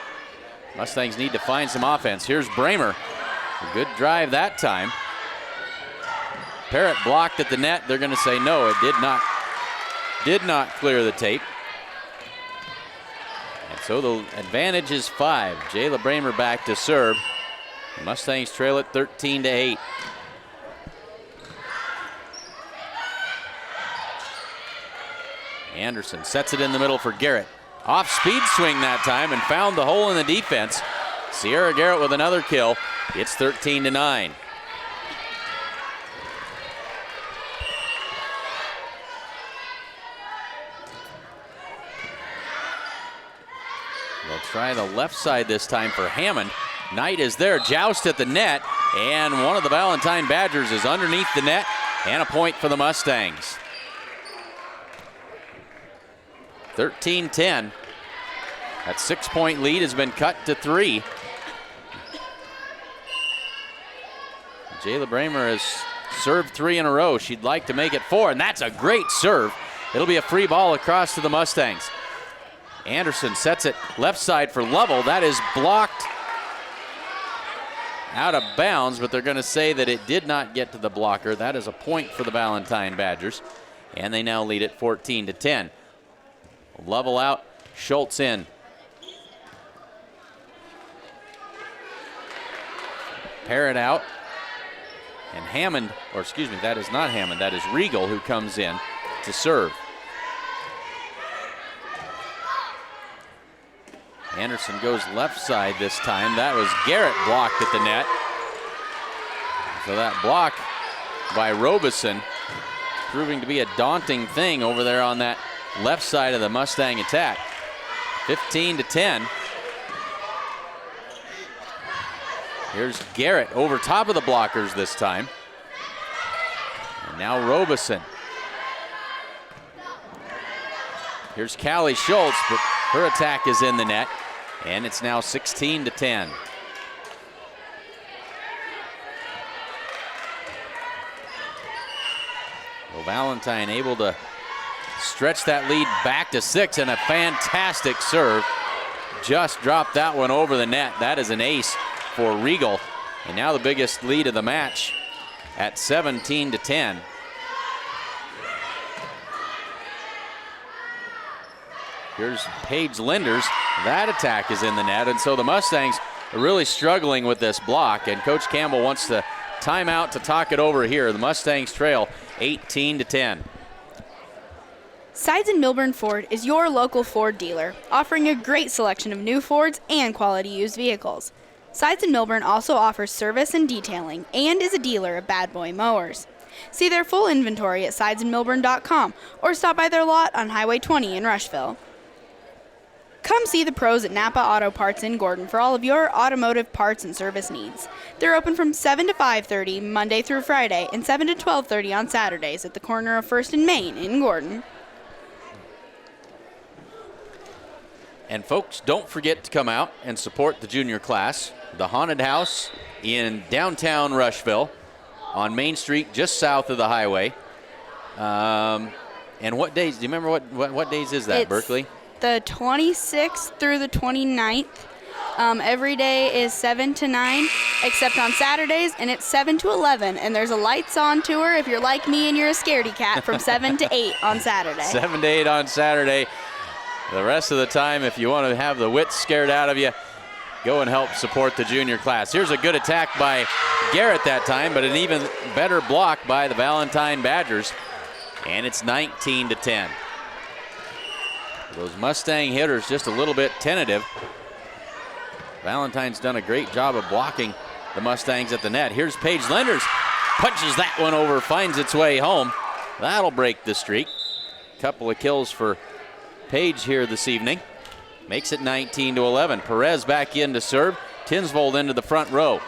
Mustangs need to find some offense. Here's Bramer. A good drive that time. Parrott blocked at the net. They're going to say no, it did not clear the tape. And so the advantage is 5. Jayla Bramer back to serve. The Mustangs trail it 13-8. Anderson sets it in the middle for Garrett. Off speed swing that time and found the hole in the defense. Sierra Garrett with another kill. It's 13-9. They'll try the left side this time for Hammond. Knight is there, joust at the net, and one of the Valentine Badgers is underneath the net, and a point for the Mustangs. 13-10. That 6-point lead has been cut to 3. Jayla Bramer has served 3 in a row. She'd like to make it 4, and that's a great serve. It'll be a free ball across to the Mustangs. Anderson sets it left side for Lovell. That is blocked out of bounds, but they're going to say that it did not get to the blocker. That is a point for the Valentine Badgers, and they now lead it 14-10. Lovell out, Schultz in. Parrott out, and Hammond, or excuse me, that is not Hammond, that is Regal who comes in to serve. Anderson goes left side this time. That was Garrett blocked at the net. So that block by Robeson proving to be a daunting thing over there on that left side of the Mustang attack. 15-10. Here's Garrett over top of the blockers this time. And now Robeson. Here's Callie Schultz, but her attack is in the net. And it's now 16-10. Well, Valentine able to stretch that lead back to 6, and a fantastic serve. Just dropped that one over the net. That is an ace for Regal. And now the biggest lead of the match at 17-10. Here's Paige Linders. That attack is in the net, and so the Mustangs are really struggling with this block, and Coach Campbell wants to time out to talk it over here. The Mustangs trail 18-10. Sides and Milburn Ford is your local Ford dealer, offering a great selection of new Fords and quality used vehicles. Sides and Milburn also offers service and detailing and is a dealer of Bad Boy mowers. See their full inventory at sidesandmilburn.com or stop by their lot on Highway 20 in Rushville. Come see the pros at Napa Auto Parts in Gordon for all of your automotive parts and service needs. They're open from 7 to 5:30 Monday through Friday and 7 to 12:30 on Saturdays at the corner of 1st and Main in Gordon. And folks, don't forget to come out and support the junior class. The Haunted House in downtown Rushville on Main Street just south of the highway. And what days, do you remember what days is that, Berkeley? The 26th through the 29th. Every day is 7 to 9, except on Saturdays, and it's 7 to 11. And there's a lights on tour if you're like me and you're a scaredy cat from 7 to 8 on Saturday. 7 to 8 on Saturday. The rest of the time, if you want to have the wits scared out of you, go and help support the junior class. Here's a good attack by Garrett that time, but an even better block by the Valentine Badgers. And it's 19-10. Those Mustang hitters just a little bit tentative. Valentine's done a great job of blocking the Mustangs at the net. Here's Paige Linders. Punches that one over, finds its way home. That'll break the streak. Couple of kills for Paige here this evening. Makes it 19-11. Perez back in to serve. Tinsvold into the front row.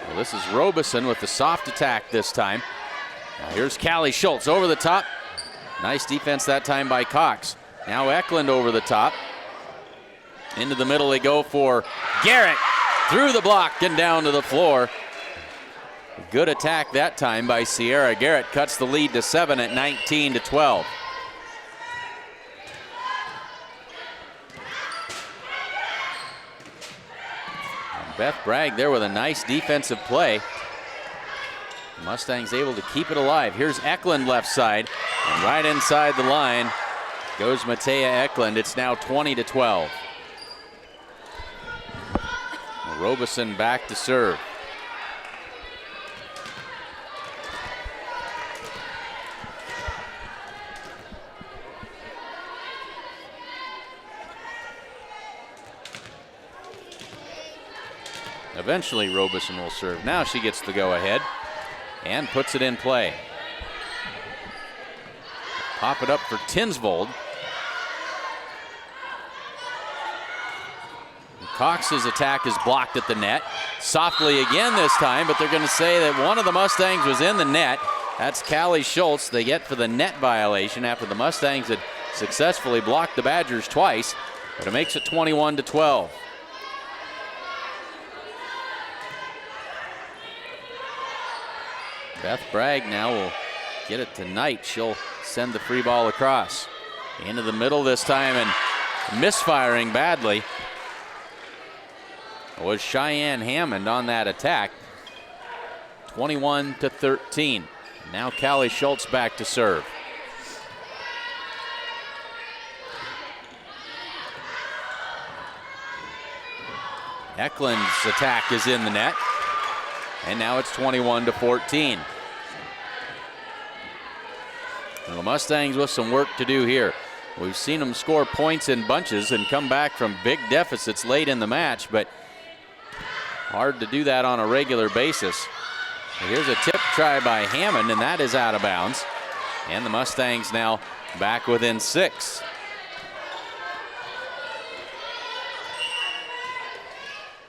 Well, this is Robeson with the soft attack this time. Now here's Callie Schultz over the top. Nice defense that time by Cox. Now Eklund over the top. Into the middle they go for Garrett. Through the block and down to the floor. Good attack that time by Sierra. Garrett cuts the lead to 7 at 19-12. And Beth Bragg there with a nice defensive play. Mustangs able to keep it alive. Here's Eklund left side, and right inside the line goes Matea Eklund. It's now 20-12. Robeson back to serve. Eventually Robeson will serve. Now she gets the go ahead and puts it in play. Pop it up for Tinsvold. Cox's attack is blocked at the net. Softly again this time, but they're going to say that one of the Mustangs was in the net. That's Callie Schultz. They get for the net violation after the Mustangs had successfully blocked the Badgers twice, but it makes it 21-12. Beth Bragg now will get it to Knight. She'll send the free ball across. Into the middle this time and misfiring badly was Cheyenne Hammond on that attack. 21-13. Now Callie Schultz back to serve. Eklund's attack is in the net. And now it's 21-14. Well, the Mustangs with some work to do here. We've seen them score points in bunches and come back from big deficits late in the match, but hard to do that on a regular basis. Here's a tip try by Hammond, and that is out of bounds. And the Mustangs now back within 6.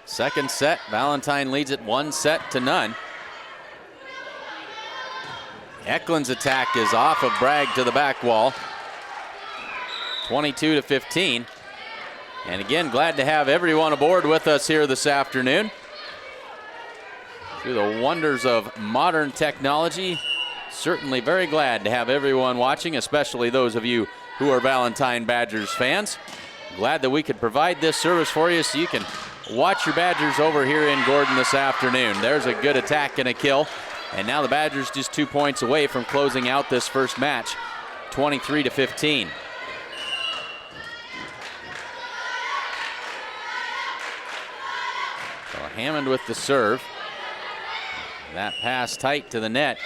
Second set, Valentine leads it 1-0. Eklund's attack is off of Bragg to the back wall. 22-15. And again, glad to have everyone aboard with us here this afternoon. Through the wonders of modern technology, certainly very glad to have everyone watching, especially those of you who are Valentine Badgers fans. Glad that we could provide this service for you so you can watch your Badgers over here in Gordon this afternoon. There's a good attack and a kill. And now the Badgers just 2 points away from closing out this first match, 23-15. So Hammond with the serve. That pass tight to the net.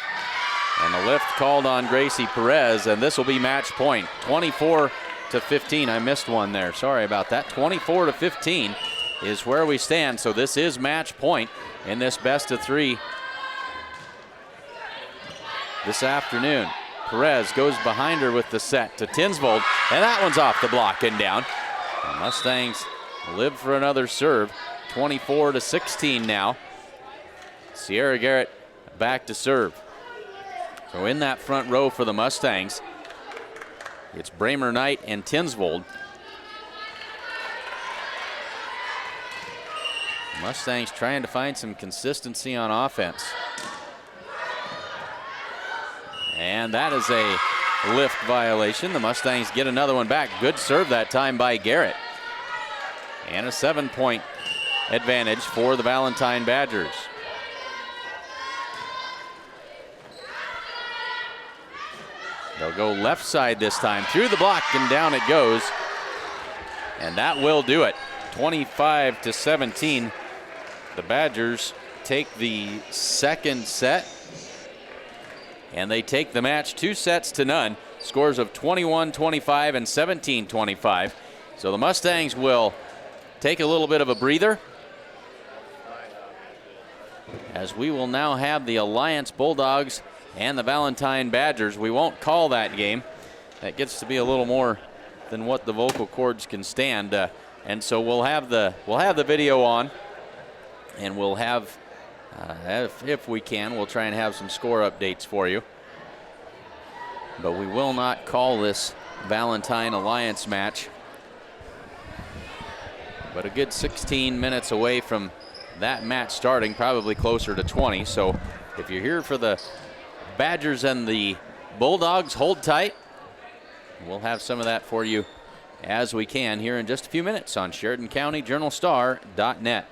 And the lift called on Gracie Perez, and this will be match point. 24-15. I missed one there. Sorry about that. 24-15 is where we stand. So this is match point in this best of 3 this afternoon. Perez goes behind her with the set to Tinsvold, and that one's off the block and down. The Mustangs live for another serve. 24-16 now. Sierra Garrett back to serve. So in that front row for the Mustangs, it's Bramer Knight and Tinsvold. Mustangs trying to find some consistency on offense. And that is a lift violation. The Mustangs get another one back. Good serve that time by Garrett. And a 7-point advantage for the Valentine Badgers. They'll go left side this time, through the block, and down it goes. And that will do it. 25-17. The Badgers take the second set, and they take the match 2-0. Scores of 21-25 and 17-25. So the Mustangs will take a little bit of a breather, as we will now have the Alliance Bulldogs and the Valentine Badgers. We won't call that game. That gets to be a little more than what the vocal cords can stand. And so we'll have the video on, and we'll have, if we can, we'll try and have some score updates for you. But we will not call this Valentine Alliance match. But a good 16 minutes away from that match starting, probably closer to 20. So if you're here for the Badgers and the Bulldogs, hold tight. We'll have some of that for you as we can here in just a few minutes on SheridanCountyJournalStar.net.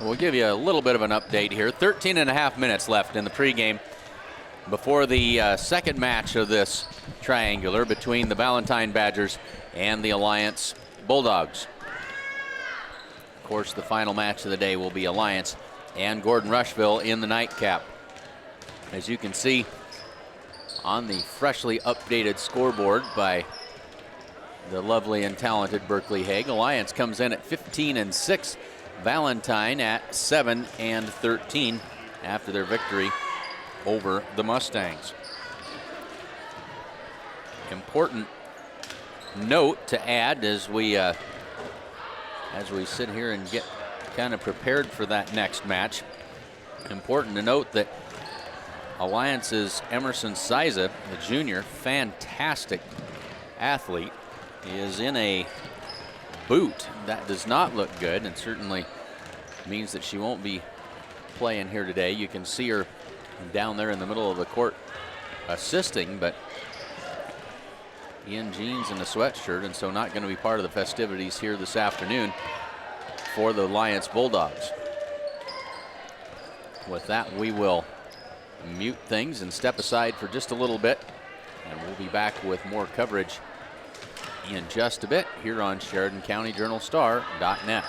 We'll give you a little bit of an update here. 13 and a half minutes left in the pregame before the second match of this triangular between the Valentine Badgers and the Alliance Bulldogs. Of course, the final match of the day will be Alliance and Gordon-Rushville in the nightcap. As you can see on the freshly updated scoreboard by the lovely and talented Berkeley Haig, Alliance comes in at 15-6. Valentine at 7-13 after their victory over the Mustangs. Important note to add as we sit here and get kind of prepared for that next match. Important to note that Alliance's Emerson Siza, the junior, fantastic athlete, is in a boot. That does not look good and certainly means that she won't be playing here today. You can see her down there in the middle of the court assisting, but in jeans and a sweatshirt, and so not going to be part of the festivities here this afternoon for the Alliance Bulldogs. With that, we will mute things and step aside for just a little bit, and we'll be back with more coverage in just a bit here on SheridanCountyJournalStar.net.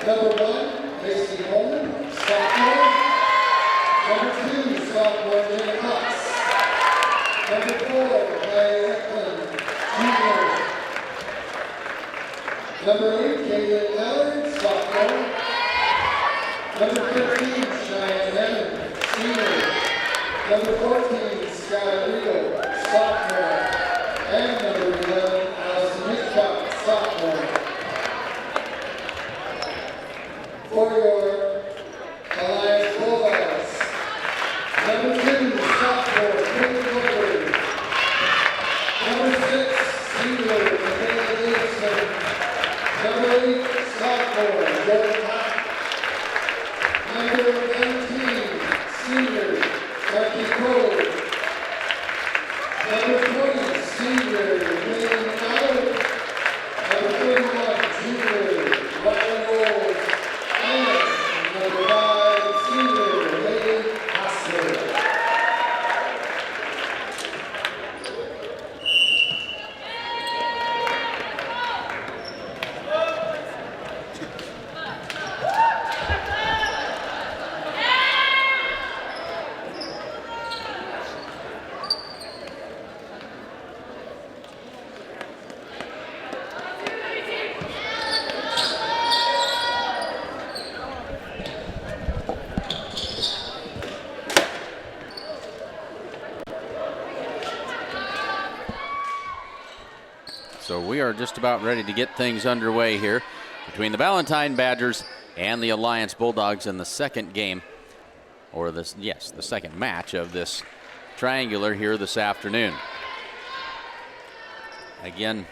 Number 1, Macy Holman, sophomore. Number 2, sophomore Jenna Cox. Number 4, Maya Eklund, junior. Number 8, Caitlin Allard, sophomore. Number 13, Cheyenne Hammond, senior. Number 14, Skylar Rigo, sophomore. And number 11, Allison Hitchcock, sophomore. For your Alliance Bulldogs, number 2, sophomore, Kate Woodward. Number 6, senior, Michaela Davidson. Number 8, sophomore, Gordon-Rushville. Number 19, senior, Becky Cole. Number 20, senior, Wayne Allard. Number 31, junior, Ryan Rolls. And number 5, senior, Lady Hassler. So we are just about ready to get things underway here between the Valentine Badgers and the Alliance Bulldogs in the second game, or the second match of this triangular here this afternoon. Again,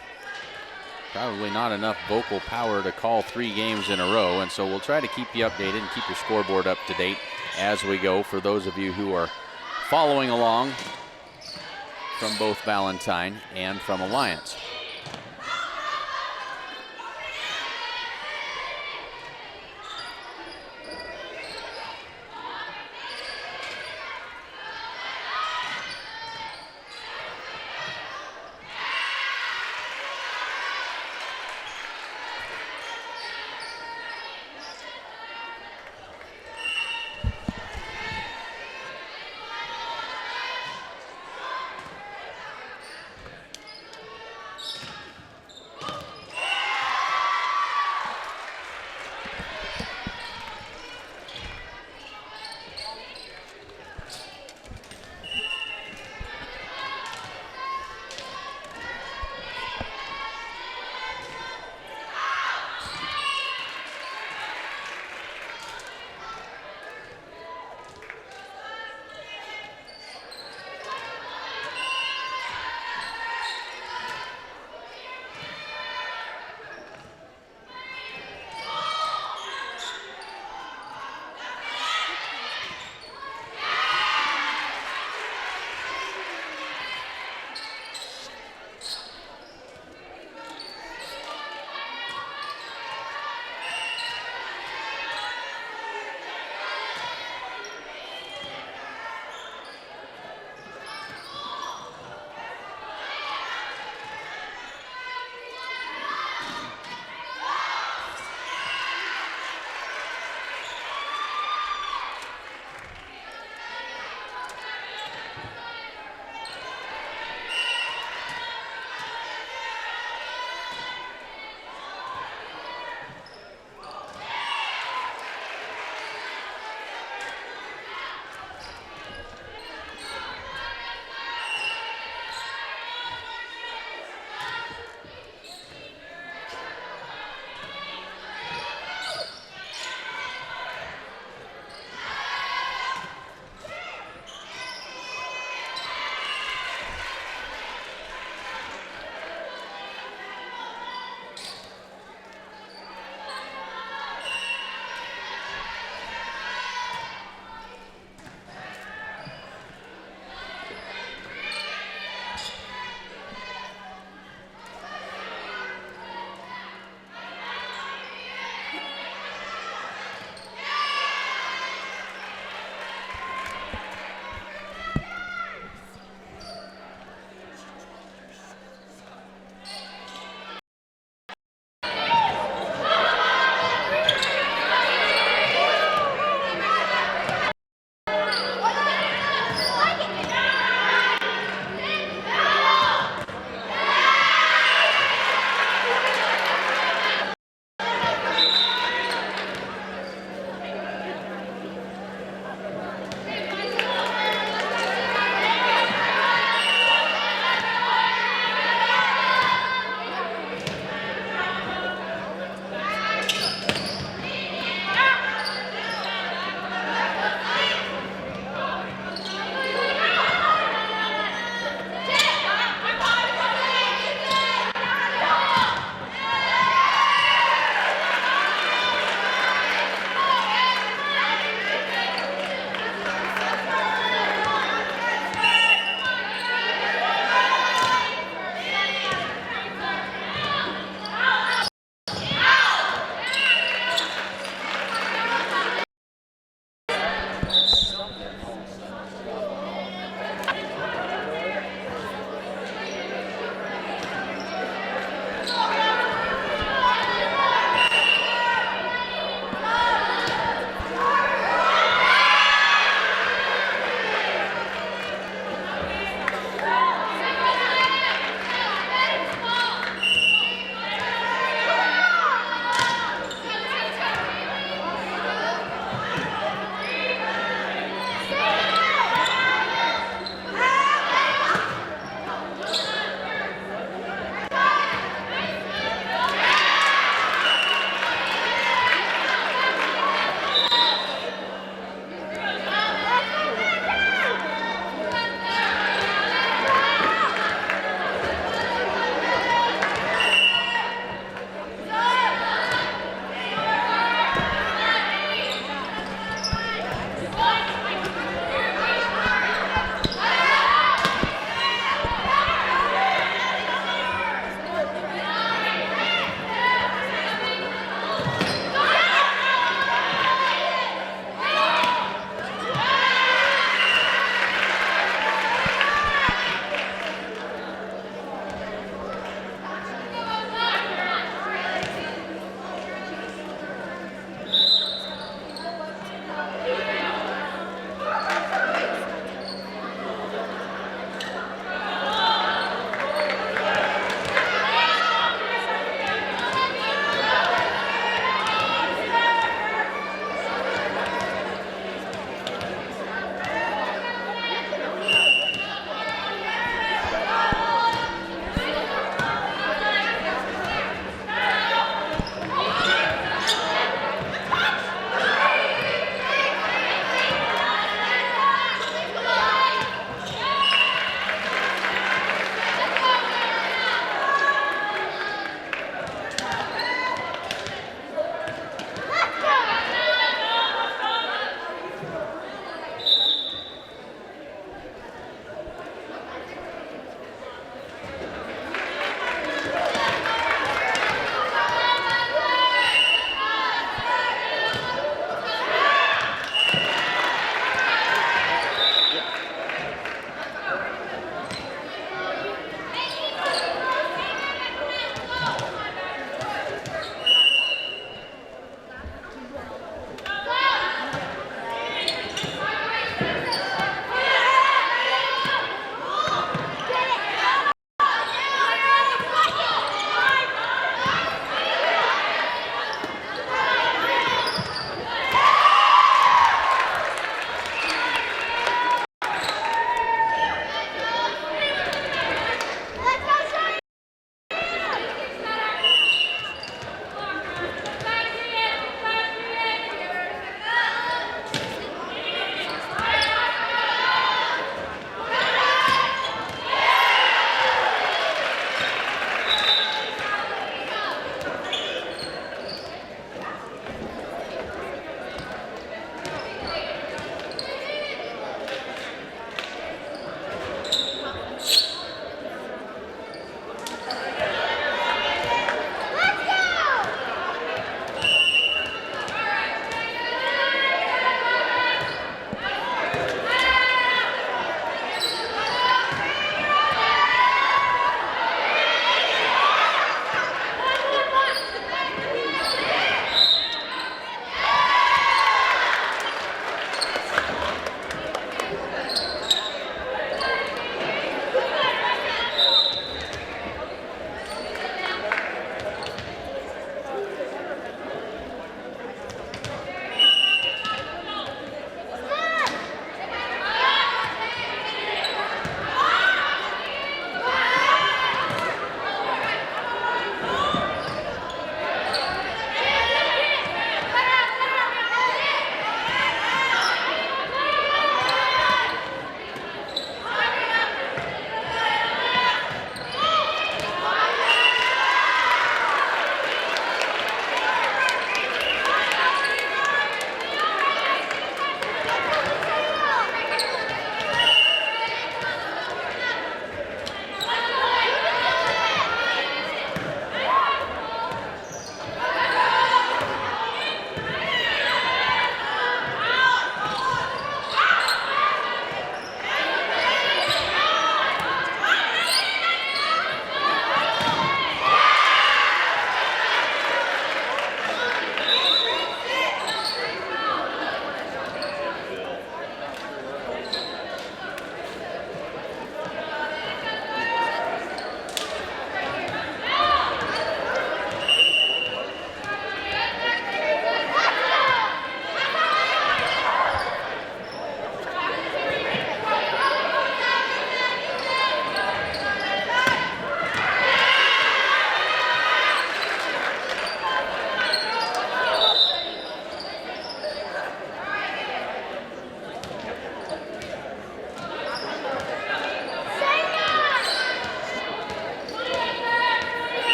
probably not enough vocal power to call 3 games in a row, and so we'll try to keep you updated and keep your scoreboard up to date as we go for those of you who are following along from both Valentine and from Alliance.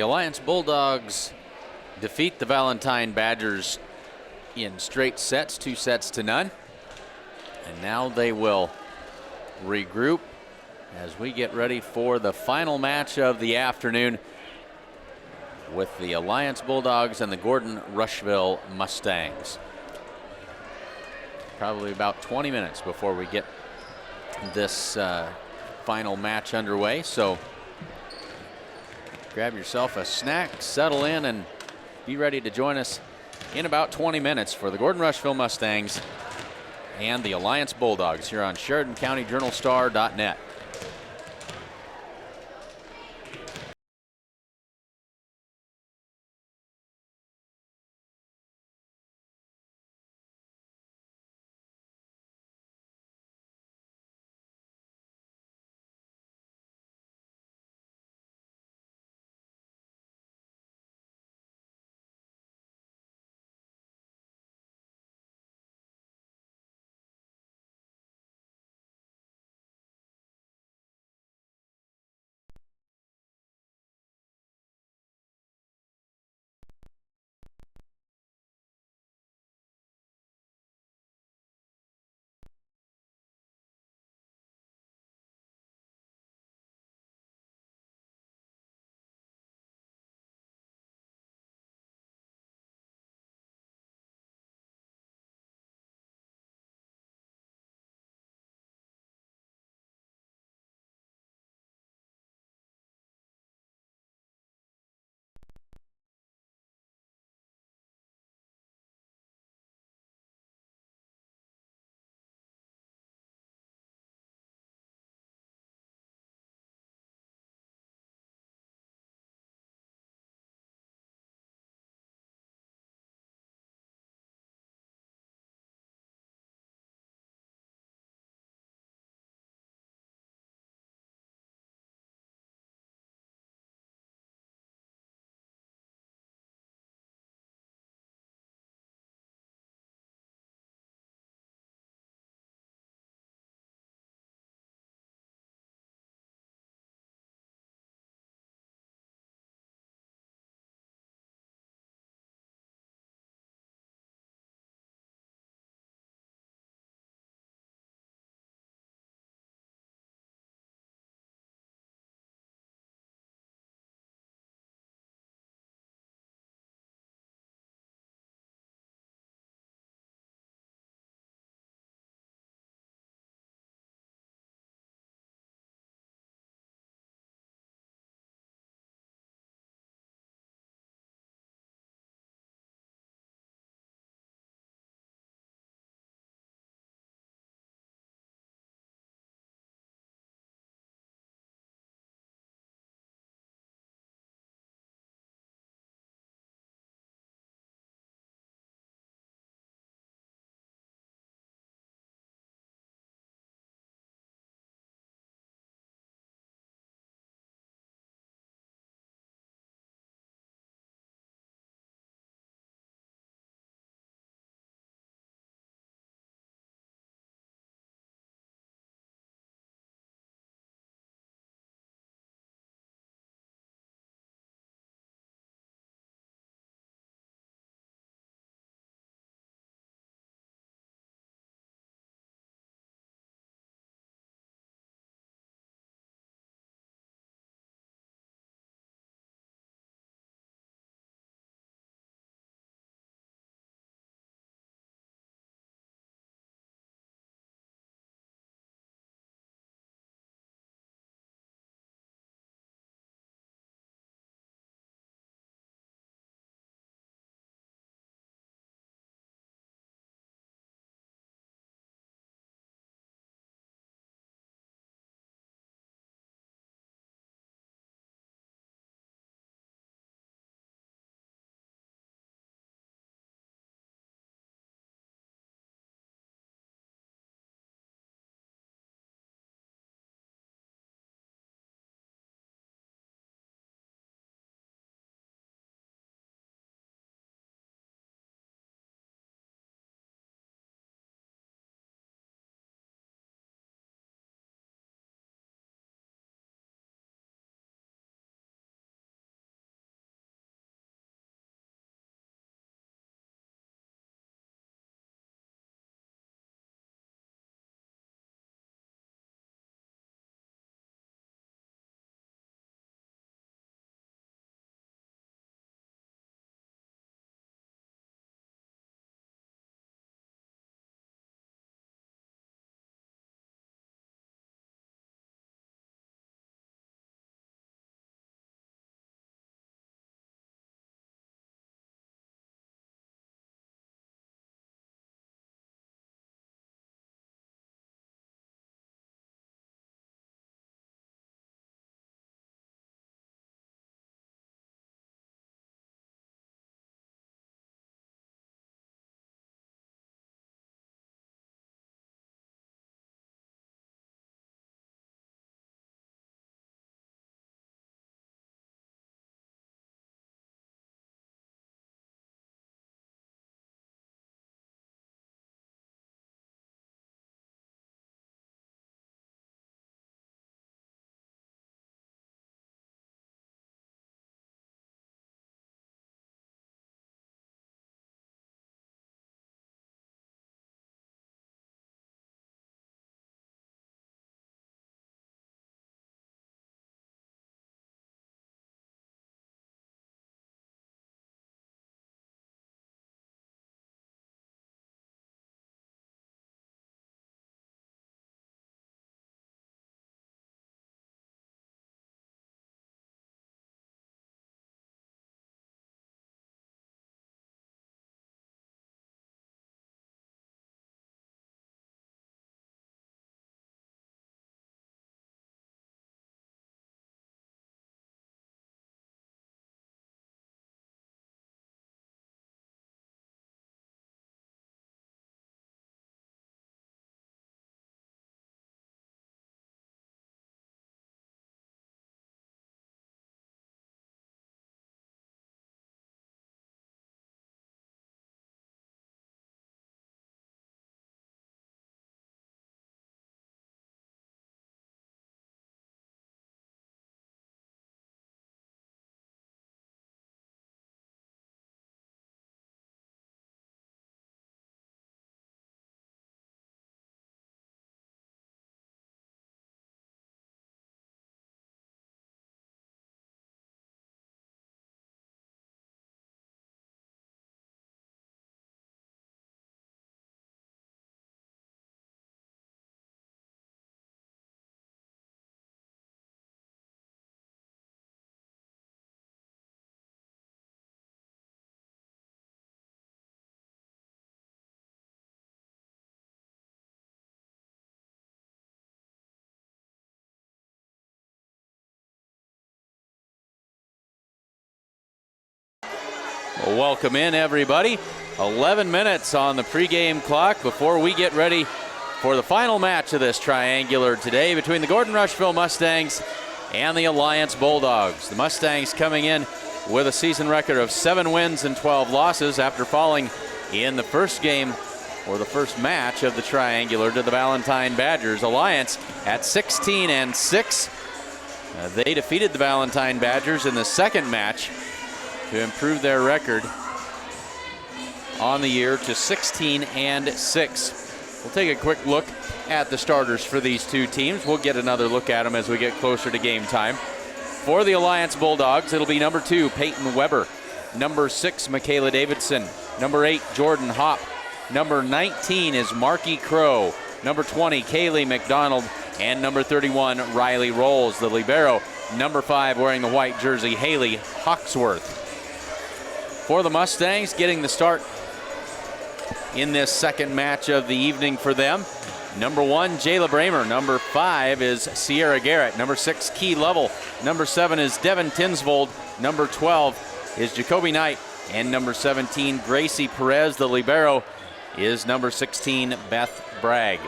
Alliance Bulldogs defeat the Valentine Badgers in straight sets, 2-0. And now they will regroup as we get ready for the final match of the afternoon with the Alliance Bulldogs and the Gordon-Rushville Mustangs. Probably about 20 minutes before we get this final match underway. So grab yourself a snack, settle in, and be ready to join us in about 20 minutes for the Gordon-Rushville Mustangs and the Alliance Bulldogs here on SheridanCountyJournalStar.net. welcome in everybody. 11 minutes on the pregame clock before we get ready for the final match of this triangular today between the Gordon-Rushville Mustangs and the Alliance Bulldogs. The Mustangs coming in with a season record of 7 wins and 12 losses after falling in the first game, or the first match of the triangular, to the Valentine Badgers. Alliance at 16-6. They defeated the Valentine Badgers in the second match to improve their record on the year to 16-6. We'll take a quick look at the starters for these two teams. We'll get another look at them as we get closer to game time. For the Alliance Bulldogs, it'll be number 2, Peyton Weber. Number 6, Michaela Davidson. Number 8, Jordan Hopp. Number 19 is Marky Crow. Number 20, Kaylee McDonald. And number 31, Riley Rolls, the libero. Number 5, wearing the white jersey, Haley Hawksworth. For the Mustangs, getting the start in this second match of the evening for them, number 1, Jayla Bramer. Number 5 is Sierra Garrett. Number 6, Key Lovell. Number 7 is Devin Tinsvold. Number 12 is Jacoby Knight. And number 17, Gracie Perez. The libero is number 16, Beth Bragg.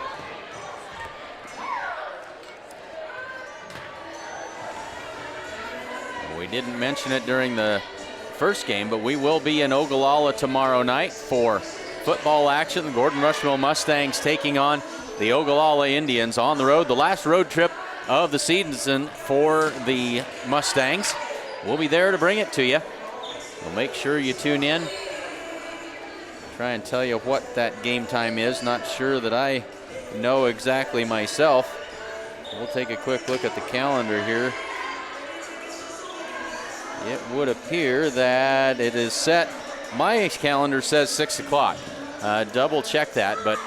We didn't mention it during the first game, but we will be in Ogallala tomorrow night for football action. The Gordon-Rushville Mustangs taking on the Ogallala Indians on the road. The last road trip of the season for the Mustangs. We'll be there to bring it to you. We'll make sure you tune in. Try and tell you what that game time is. Not sure that I know exactly myself. We'll take a quick look at the calendar here. It would appear that it is set. My calendar says 6 o'clock. Double check that, but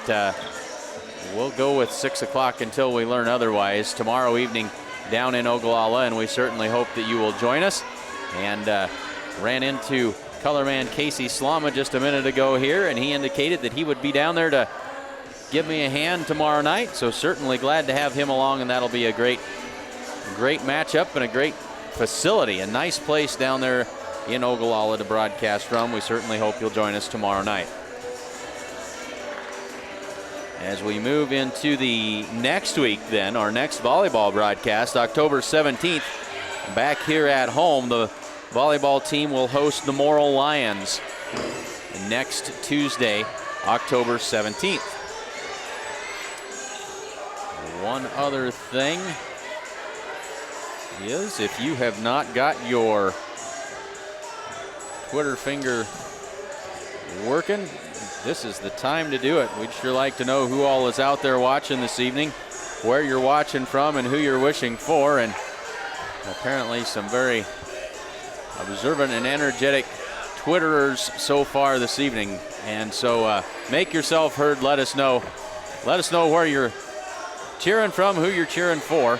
we'll go with 6 o'clock until we learn otherwise tomorrow evening down in Ogallala, and we certainly hope that you will join us. And ran into colorman Casey Slama just a minute ago here, and he indicated that he would be down there to give me a hand tomorrow night. So certainly glad to have him along, and that'll be a great matchup and a great facility, a nice place down there in Ogallala to broadcast from. We certainly hope you'll join us tomorrow night. As we move into the next week then, our next volleyball broadcast, October 17th, back here at home, the volleyball team will host the Morrill Lions next Tuesday, October 17th. One other thing is, if you have not got your Twitter finger working, this is the time to do it. We'd sure like to know who all is out there watching this evening, where you're watching from, and who you're wishing for. And apparently some very observant and energetic Twitterers so far this evening. And so make yourself heard. Let us know. Let us know where you're cheering from, who you're cheering for.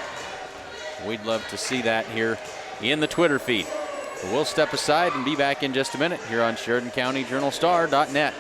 We'd love to see that here in the Twitter feed. But we'll step aside and be back in just a minute here on SheridanCountyJournalStar.net.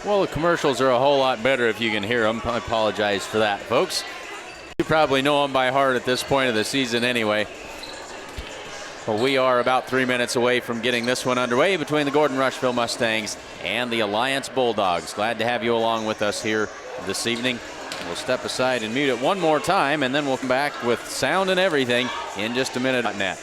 Well, the commercials are a whole lot better if you can hear them. I apologize for that, folks. You probably know them by heart at this point of the season anyway. Well, we are about 3 minutes away from getting this one underway between the Gordon-Rushville Mustangs and the Alliance Bulldogs. Glad to have you along with us here this evening. We'll step aside and mute it one more time, and then we'll come back with sound and everything in just a minute. Net.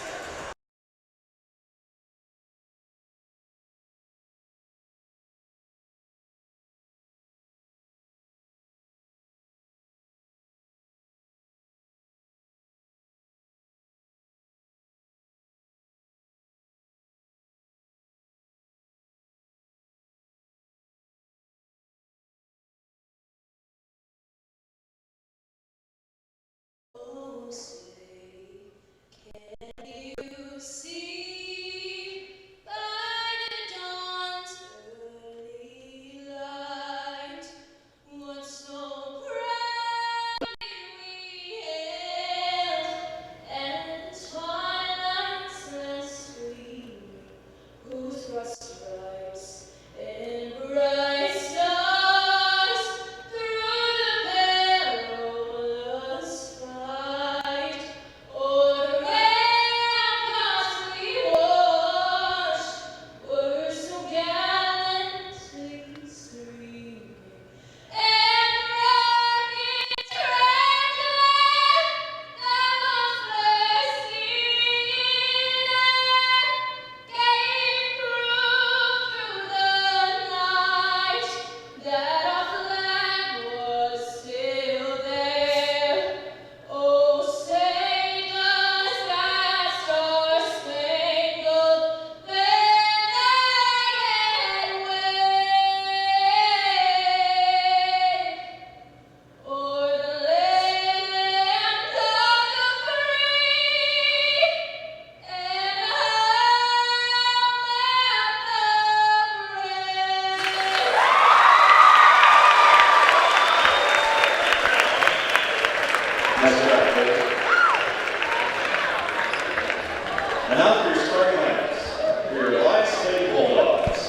And now for your starting lineups. For your Alliance Bulldogs.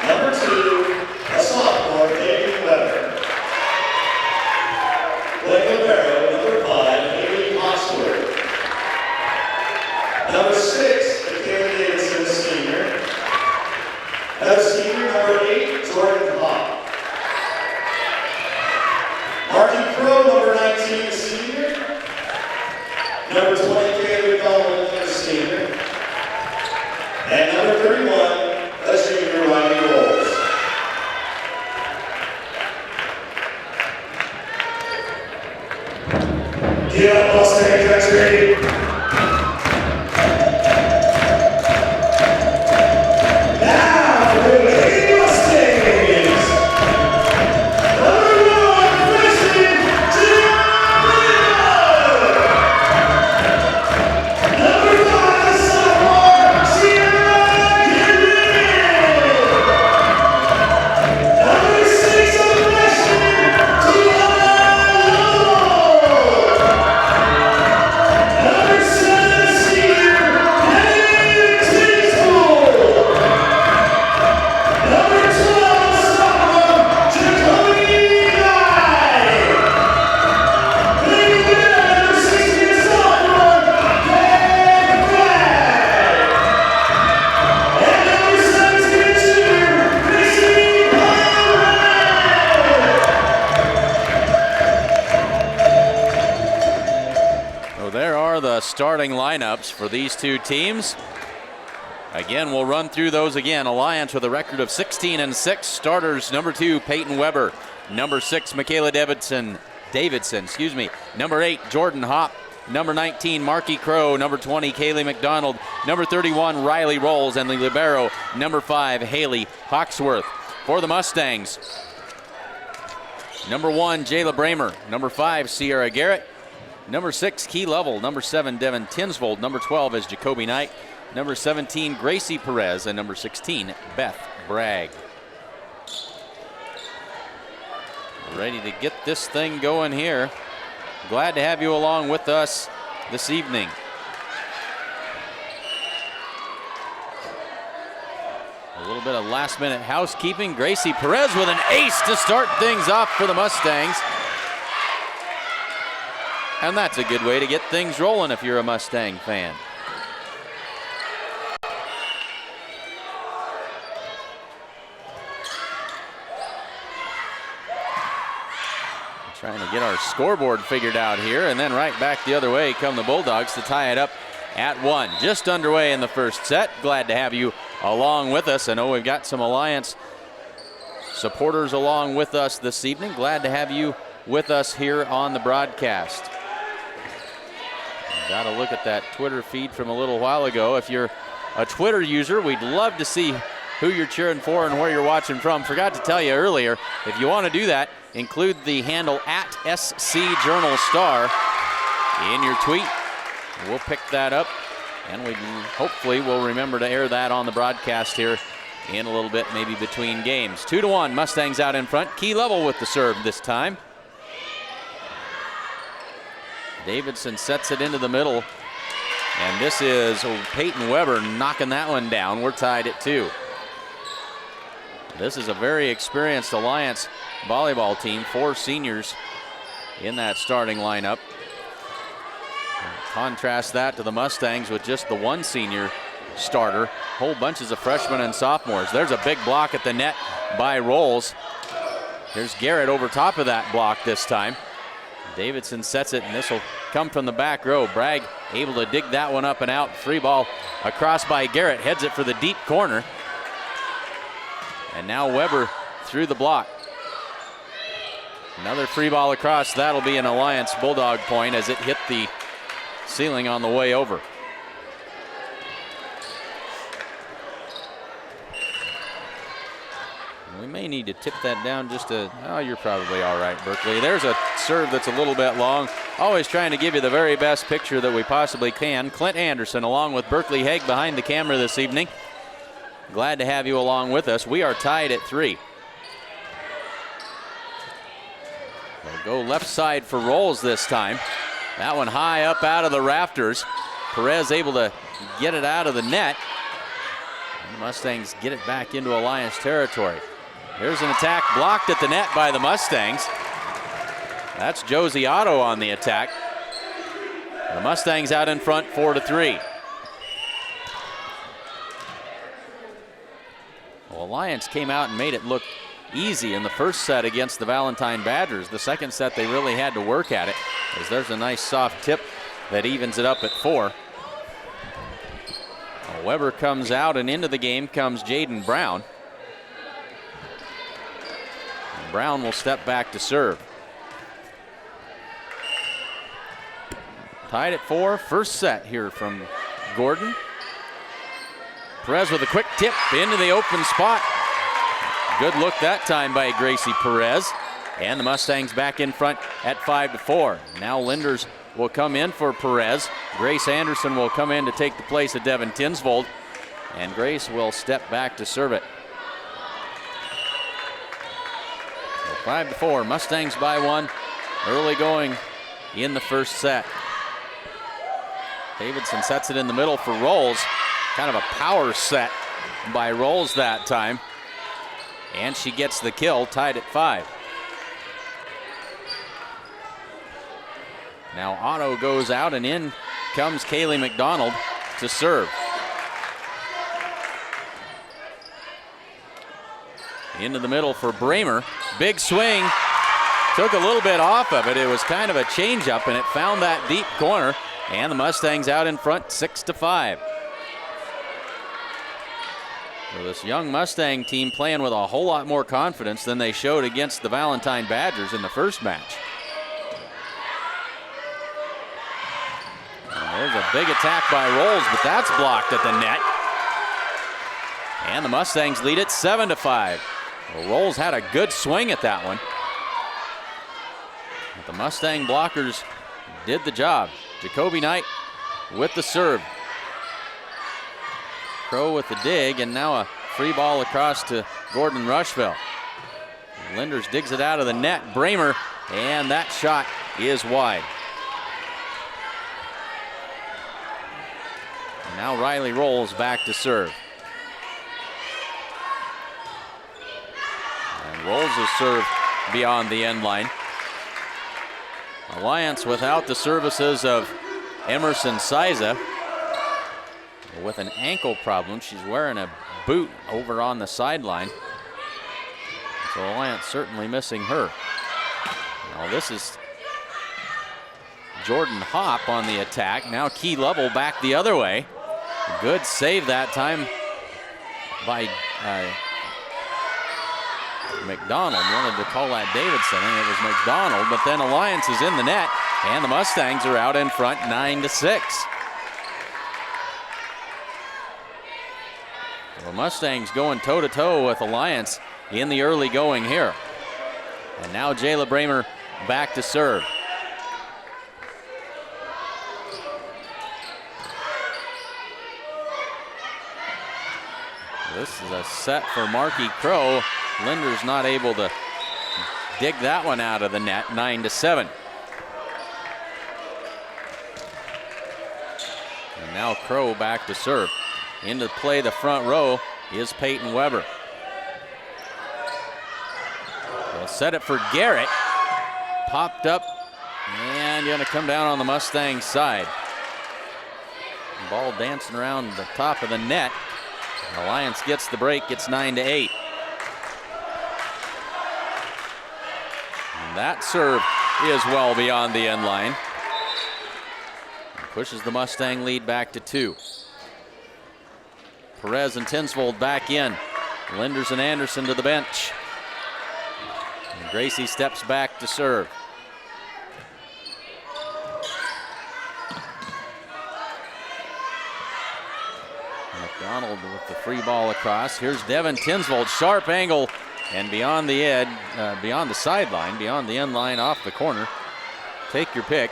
Number 2, a sophomore, David Weber. Playing libero, number 5, Haley Hawksworth. Number 6, Michaela Davidson, senior. Another senior, number 8, Jordan Hawk. Marky Pro, number 19, senior. Number 20, Caleb McDonald, senior. And number 31, a junior, Riley Rolls. Get up, Mustang country! Now, the Lady Mustangs! Number 1, freshman, number 5, sophomore, Sierra Kennedy! Number 6, a freshman, Tiana Lowell! Number 7, senior, Henry Tinsel! Number 12, sophomore, Jacoby Nye! Playing there, number 16, sophomore, Ben Bragg! And number 17, junior, Gracie Conrad! So there are the starting lineups for these two teams. Again, we'll run through those again. Alliance with a record of 16-6. Starters, number 2, Peyton Weber. Number 6, Michaela Davidson. Number 8, Jordan Hopp. Number 19, Marky Crow. Number 20, Kaylee McDonald. Number 31, Riley Rolls. And the libero, number 5, Haley Hawksworth. For the Mustangs, number 1, Jayla Bramer. Number 5, Sierra Garrett. Number 6, Key Lovell. Number 7, Devin Tinsvold. Number 12 is Jacoby Knight. Number 17, Gracie Perez. And number 16, Beth Bragg. Ready to get this thing going here. Glad to have you along with us this evening. A little bit of last-minute housekeeping. Gracie Perez with an ace to start things off for the Mustangs. And that's a good way to get things rolling if you're a Mustang fan. Trying to get our scoreboard figured out here, and then right back the other way come the Bulldogs to tie it up at 1. Just underway in the first set. Glad to have you along with us. I know we've got some Alliance supporters along with us this evening. Glad to have you with us here on the broadcast. Got to look at that Twitter feed from a little while ago. If you're a Twitter user, we'd love to see who you're cheering for and where you're watching from. Forgot to tell you earlier, if you want to do that, include the handle @SCJournalStar in your tweet. We'll pick that up, and we hopefully will remember to air that on the broadcast here in a little bit, maybe between games. 2-1, Mustangs out in front. Key Level with the serve this time. Davidson sets it into the middle, and this is Peyton Weber knocking that one down. We're tied at 2. This is a very experienced Alliance volleyball team, 4 seniors in that starting lineup. Contrast that to the Mustangs with just the 1 senior starter. Whole bunches of freshmen and sophomores. There's a big block at the net by Rolls. There's Garrett over top of that block this time. Davidson sets it, and this will come from the back row. Bragg able to dig that one up and out. Free ball across by Garrett. Heads it for the deep corner. And now Weber through the block. Another free ball across. That'll be an Alliance Bulldog point as it hit the ceiling on the way over. We may need to tip that down just a, oh, you're probably all right, Berkeley. There's a serve that's a little bit long. Always trying to give you the very best picture that we possibly can. Clint Anderson along with Berkeley Haig behind the camera this evening. Glad to have you along with us. We are tied at 3. They'll go left side for Rolls this time. That one high up out of the rafters. Perez able to get it out of the net. And the Mustangs get it back into Alliance territory. There's an attack blocked at the net by the Mustangs. That's Josie Otto on the attack. The Mustangs out in front 4-3. Well, Alliance came out and made it look easy in the first set against the Valentine Badgers. The second set they really had to work at it, as there's a nice soft tip that evens it up at 4. Well, Weber comes out, and into the game comes Jaden Brown. And Brown will step back to serve. Tied at 4, first set here from Gordon. Perez with a quick tip into the open spot. Good look that time by Gracie Perez. And the Mustangs back in front at 5-4. Now Linders will come in for Perez. Grace Anderson will come in to take the place of Devin Tinsvold. And Grace will step back to serve it. So 5-4, Mustangs by 1. Early going in the first set. Davidson sets it in the middle for Rolls. Kind of a power set by Rolls that time. And she gets the kill, tied at 5. Now Otto goes out, and in comes Kaylee McDonald to serve. Into the middle for Bramer. Big swing. Took a little bit off of it. It was kind of a changeup, and it found that deep corner. And the Mustangs out in front 6-5. So this young Mustang team playing with a whole lot more confidence than they showed against the Valentine Badgers in the first match. There's a big attack by Rolls, but that's blocked at the net. And the Mustangs lead it 7-5. Well, Rolls had a good swing at that one. But the Mustang blockers did the job. Jacoby Knight with the serve. Crow with the dig, and now a free ball across to Gordon-Rushville. Linders digs it out of the net. Bramer, and that shot is wide. And now Riley Rolls back to serve. Rolls his serve beyond the end line. Alliance without the services of Emerson Siza with an ankle problem. She's wearing a boot over on the sideline. So Alliance certainly missing her. Now this is Jordan Hopp on the attack. Now Key Lovell back the other way. Good save that time by McDonald. Wanted to call that Davidson, and it was McDonald, but then Alliance is in the net, and the Mustangs are out in front 9-6. The Mustangs going toe-to-toe with Alliance in the early going here. And now Jayla Bramer back to serve. This is a set for Marky Crow. Linder's not able to dig that one out of the net, 9-7. And now Crow back to serve. Into play the front row is Peyton Weber. They'll set it for Garrett. Popped up and gonna come down on the Mustangs side. Ball dancing around the top of the net. Alliance gets the break, it's 9-8. And that serve is well beyond the end line. Pushes the Mustang lead back to 2. Perez and Tinsvold back in. Linders and Anderson to the bench. And Gracie steps back to serve. McDonald with the free ball across. Here's Devin Tinsvold, sharp angle, and beyond the edge, beyond the sideline, beyond the end line, off the corner. Take your pick.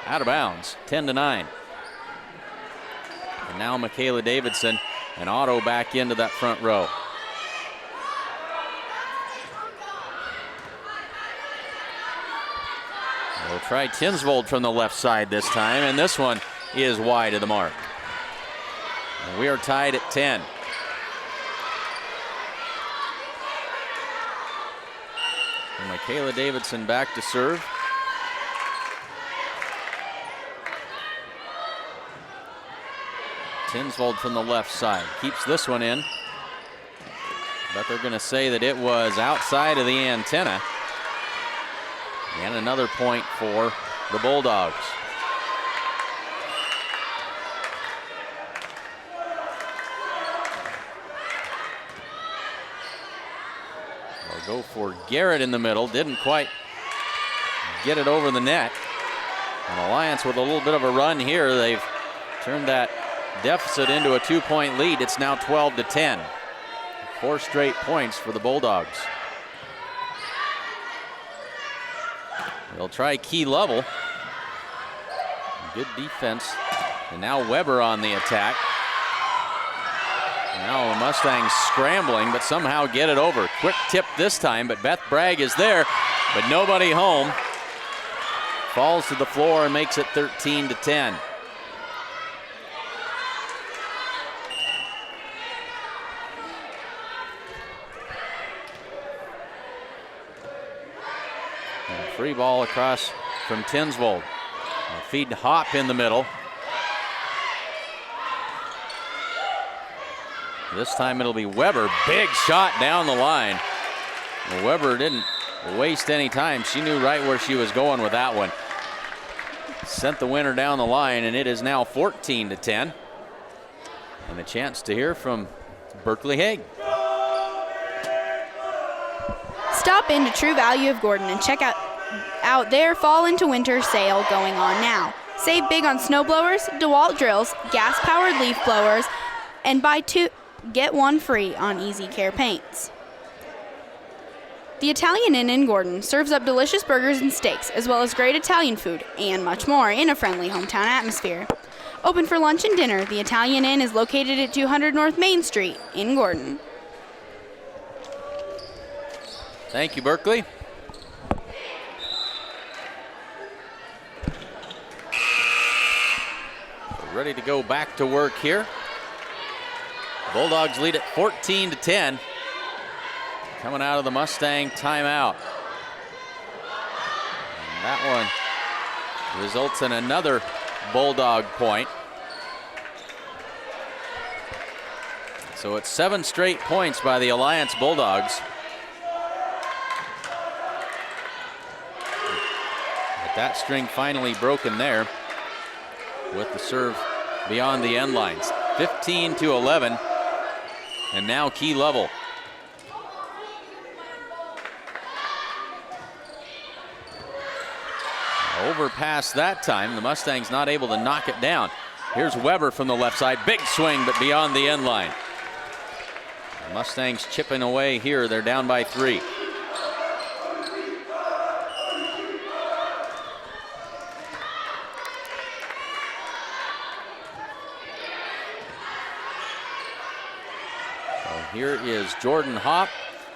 Out of bounds, 10-9. And now Michaela Davidson and Otto back into that front row. We'll try Tinsvold from the left side this time, and this one is wide of the mark. And we are tied at 10. And Michaela Davidson back to serve. Tinsvold from the left side keeps this one in, but they're going to say that it was outside of the antenna. And another point for the Bulldogs. They'll go for Garrett in the middle. Didn't quite get it over the net. And Alliance with a little bit of a run here. They've turned that deficit into a 2-point lead. It's now 12-10. 4 straight points for the Bulldogs. They'll try Key Lovell. Good defense. And now Weber on the attack. Now the Mustangs scrambling, but somehow get it over. Quick tip this time, but Beth Bragg is there, but nobody home. Falls to the floor and makes it 13-10. Free ball across from Tinsvold. Feed Hopp in the middle. This time it'll be Weber. Big shot down the line. Well, Weber didn't waste any time. She knew right where she was going with that one. Sent the winner down the line, and it is now 14-10. And a chance to hear from Berkeley Hague. Stop into True Value of Gordon and check out their fall into winter sale going on now. Save big on snow blowers, DeWalt drills, gas-powered leaf blowers, and buy 2, get 1 free on Easy Care paints. The Italian Inn in Gordon serves up delicious burgers and steaks, as well as great Italian food and much more in a friendly hometown atmosphere. Open for lunch and dinner, the Italian Inn is located at 200 North Main Street in Gordon. Thank you, Berkeley. We're ready to go back to work here. Bulldogs lead at 14-10. coming out of the Mustang timeout. And that one results in another Bulldog point. So it's 7 straight points by the Alliance Bulldogs. But that string finally broken there with the serve beyond the end lines. 15-11, and now Key level. Overpass that time. The Mustangs not able to knock it down. Here's Weber from the left side. Big swing, but beyond the end line. The Mustangs chipping away here. They're down by 3. So here is Jordan Hopp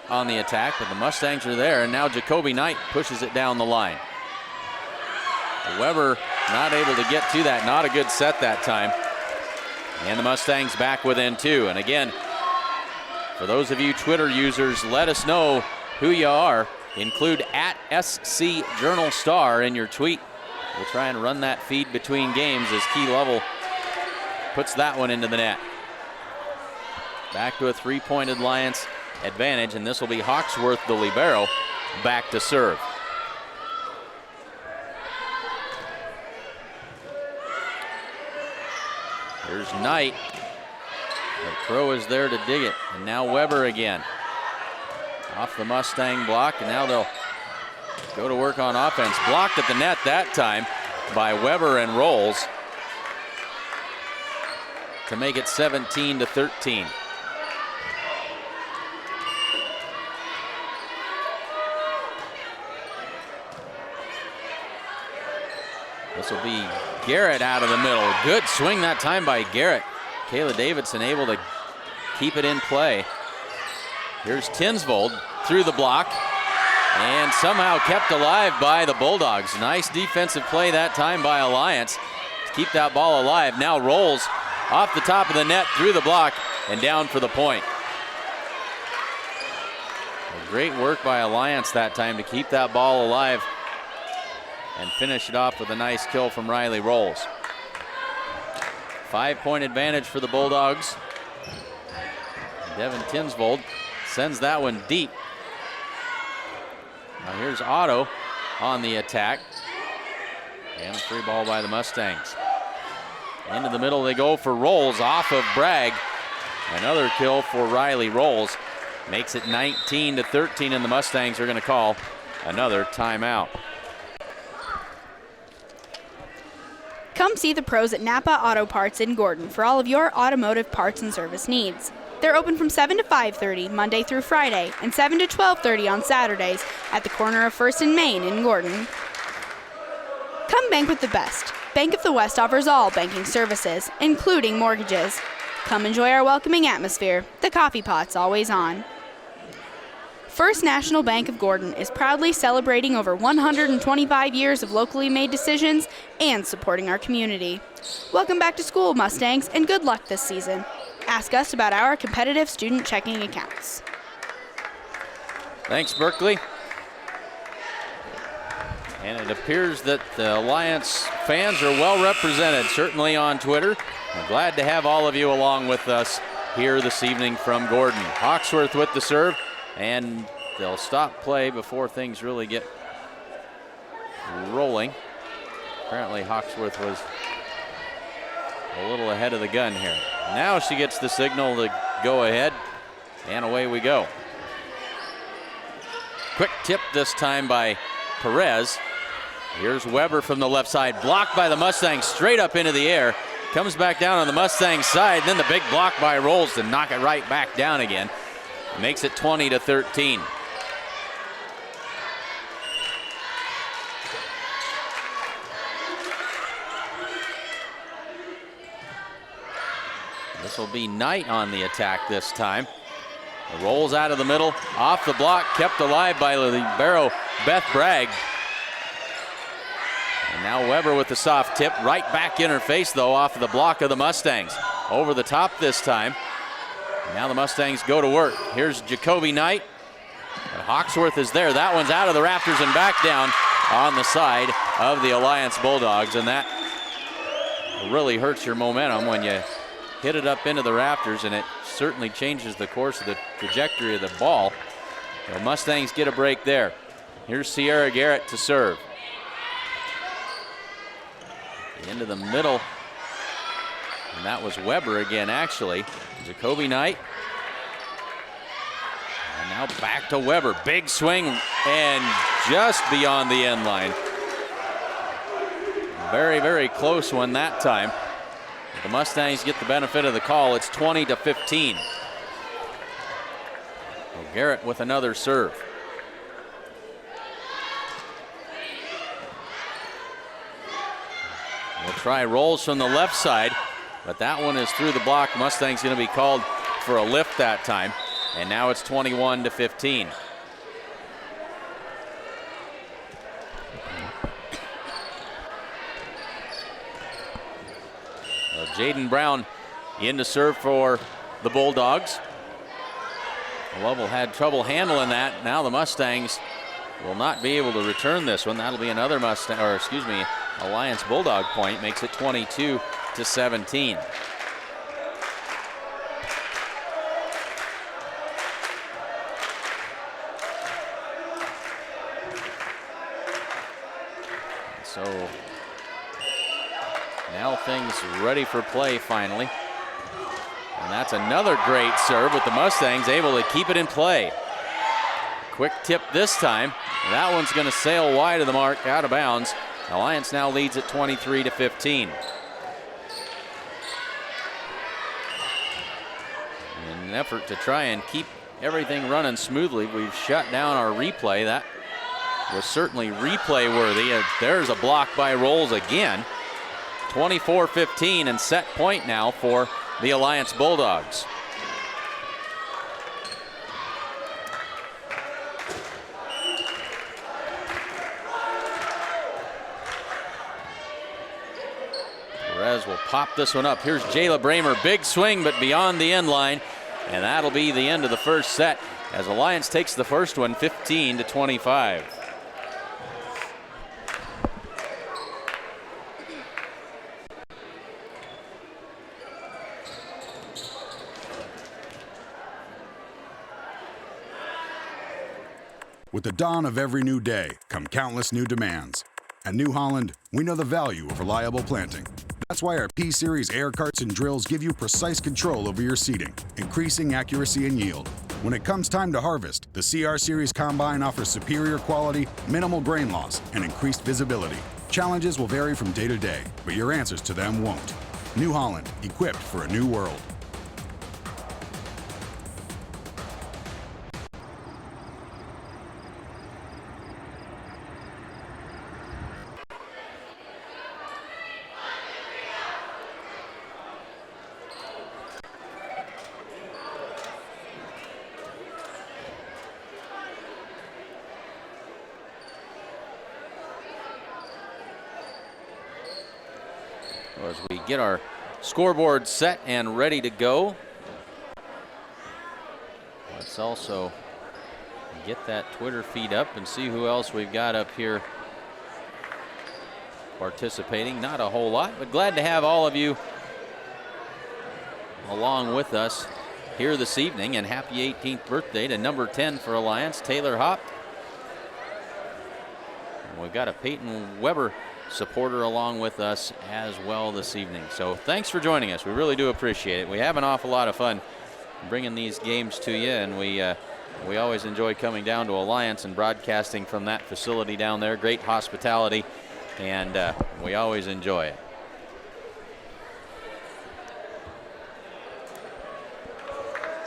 on the attack, but the Mustangs are there, and now Jacoby Knight pushes it down the line. Weber not able to get to that. Not a good set that time. And the Mustangs back within 2. And again, for those of you Twitter users, let us know who you are. Include @SC Journal Star in your tweet. We'll try and run that feed between games as Key level puts that one into the net. Back to a 3-point Alliance advantage, and this will be Hawksworth, the libero, back to serve. Here's Knight. The Crow is there to dig it. And now Weber again. Off the Mustang block, and now they'll go to work on offense. Blocked at the net that time by Weber and Rolls to make it 17-13. This will be Garrett out of the middle. Good swing that time by Garrett. Kayla Davidson able to keep it in play. Here's Tinsvold through the block and somehow kept alive by the Bulldogs. Nice defensive play that time by Alliance to keep that ball alive. Now Rolls off the top of the net through the block and down for the point. Great work by Alliance that time to keep that ball alive and finish it off with a nice kill from Riley Rolls. 5-point advantage for the Bulldogs. Devin Tinsvold sends that one deep. Now here's Otto on the attack. And a free ball by the Mustangs. Into the middle they go for Rolls off of Bragg. Another kill for Riley Rolls. Makes it 19-13, and the Mustangs are going to call another timeout. Come see the pros at Napa Auto Parts in Gordon for all of your automotive parts and service needs. They're open from 7 to 5:30 Monday through Friday and 7 to 12:30 on Saturdays at the corner of 1st and Main in Gordon. Come bank with the best. Bank of the West offers all banking services, including mortgages. Come enjoy our welcoming atmosphere. The coffee pot's always on. First National Bank of Gordon is proudly celebrating over 125 years of locally made decisions and supporting our community. Welcome back to school, Mustangs, and good luck this season. Ask us about our competitive student checking accounts. Thanks, Berkeley. And it appears that the Alliance fans are well represented, certainly on Twitter. I'm glad to have all of you along with us here this evening from Gordon. Hawksworth with the serve, and they'll stop play before things really get rolling. Apparently Hawksworth was a little ahead of the gun here. Now she gets the signal to go ahead, and away we go. Quick tip this time by Perez. Here's Weber from the left side, blocked by the Mustangs straight up into the air. Comes back down on the Mustang side, and then the big block by Rolls to knock it right back down again. Makes it 20-13. This will be Knight on the attack this time. It rolls out of the middle, off the block, kept alive by libero Beth Bragg. And now Weber with the soft tip, right back in her face though, off of the block of the Mustangs. Over the top this time. Now the Mustangs go to work. Here's Jacoby Knight. But Hawksworth is there. That one's out of the rafters and back down on the side of the Alliance Bulldogs, and that really hurts your momentum when you hit it up into the rafters, and it certainly changes the course of the trajectory of the ball. The Mustangs get a break there. Here's Sierra Garrett to serve. Into the middle, and that was Weber again, actually. Jacoby Knight. And now back to Weber. Big swing, and just beyond the end line. Very, very close one that time. The Mustangs get the benefit of the call. It's 20-15. So Garrett with another serve. We'll try rolls from the left side, but that one is through the block. Mustangs going to be called for a lift that time, and now it's 21-15. Jaden Brown in to serve for the Bulldogs. Lovell had trouble handling that. Now the Mustangs will not be able to return this one. That'll be another Alliance Bulldog point. Makes it 22-17. So now things ready for play finally. And that's another great serve with the Mustangs able to keep it in play. Quick tip this time. That one's going to sail wide of the mark, out of bounds. Alliance now leads at 23-15. In an effort to try and keep everything running smoothly, we've shut down our replay. That was certainly replay worthy. There's a block by Rolls again. 24-15 and set point now for the Alliance Bulldogs. Perez will pop this one up. Here's Jayla Bramer. Big swing, but beyond the end line. And that'll be the end of the first set as Alliance takes the first one 15-25. With the dawn of every new day come countless new demands. At New Holland, we know the value of reliable planting. That's why our P-Series air carts and drills give you precise control over your seeding, increasing accuracy and yield. When it comes time to harvest, the CR Series Combine offers superior quality, minimal grain loss, and increased visibility. Challenges will vary from day to day, but your answers to them won't. New Holland, equipped for a new world. As we get our scoreboard set and ready to go, let's also get that Twitter feed up and see who else we've got up here participating. Not a whole lot, but glad to have all of you along with us here this evening. And happy 18th birthday to number 10 for Alliance, Taylor Hopp. And we've got a Peyton Weber supporter along with us as well this evening. So thanks for joining us. We really do appreciate it. We have an awful lot of fun bringing these games to you, and we always enjoy coming down to Alliance and broadcasting from that facility down there. Great hospitality, and we always enjoy it.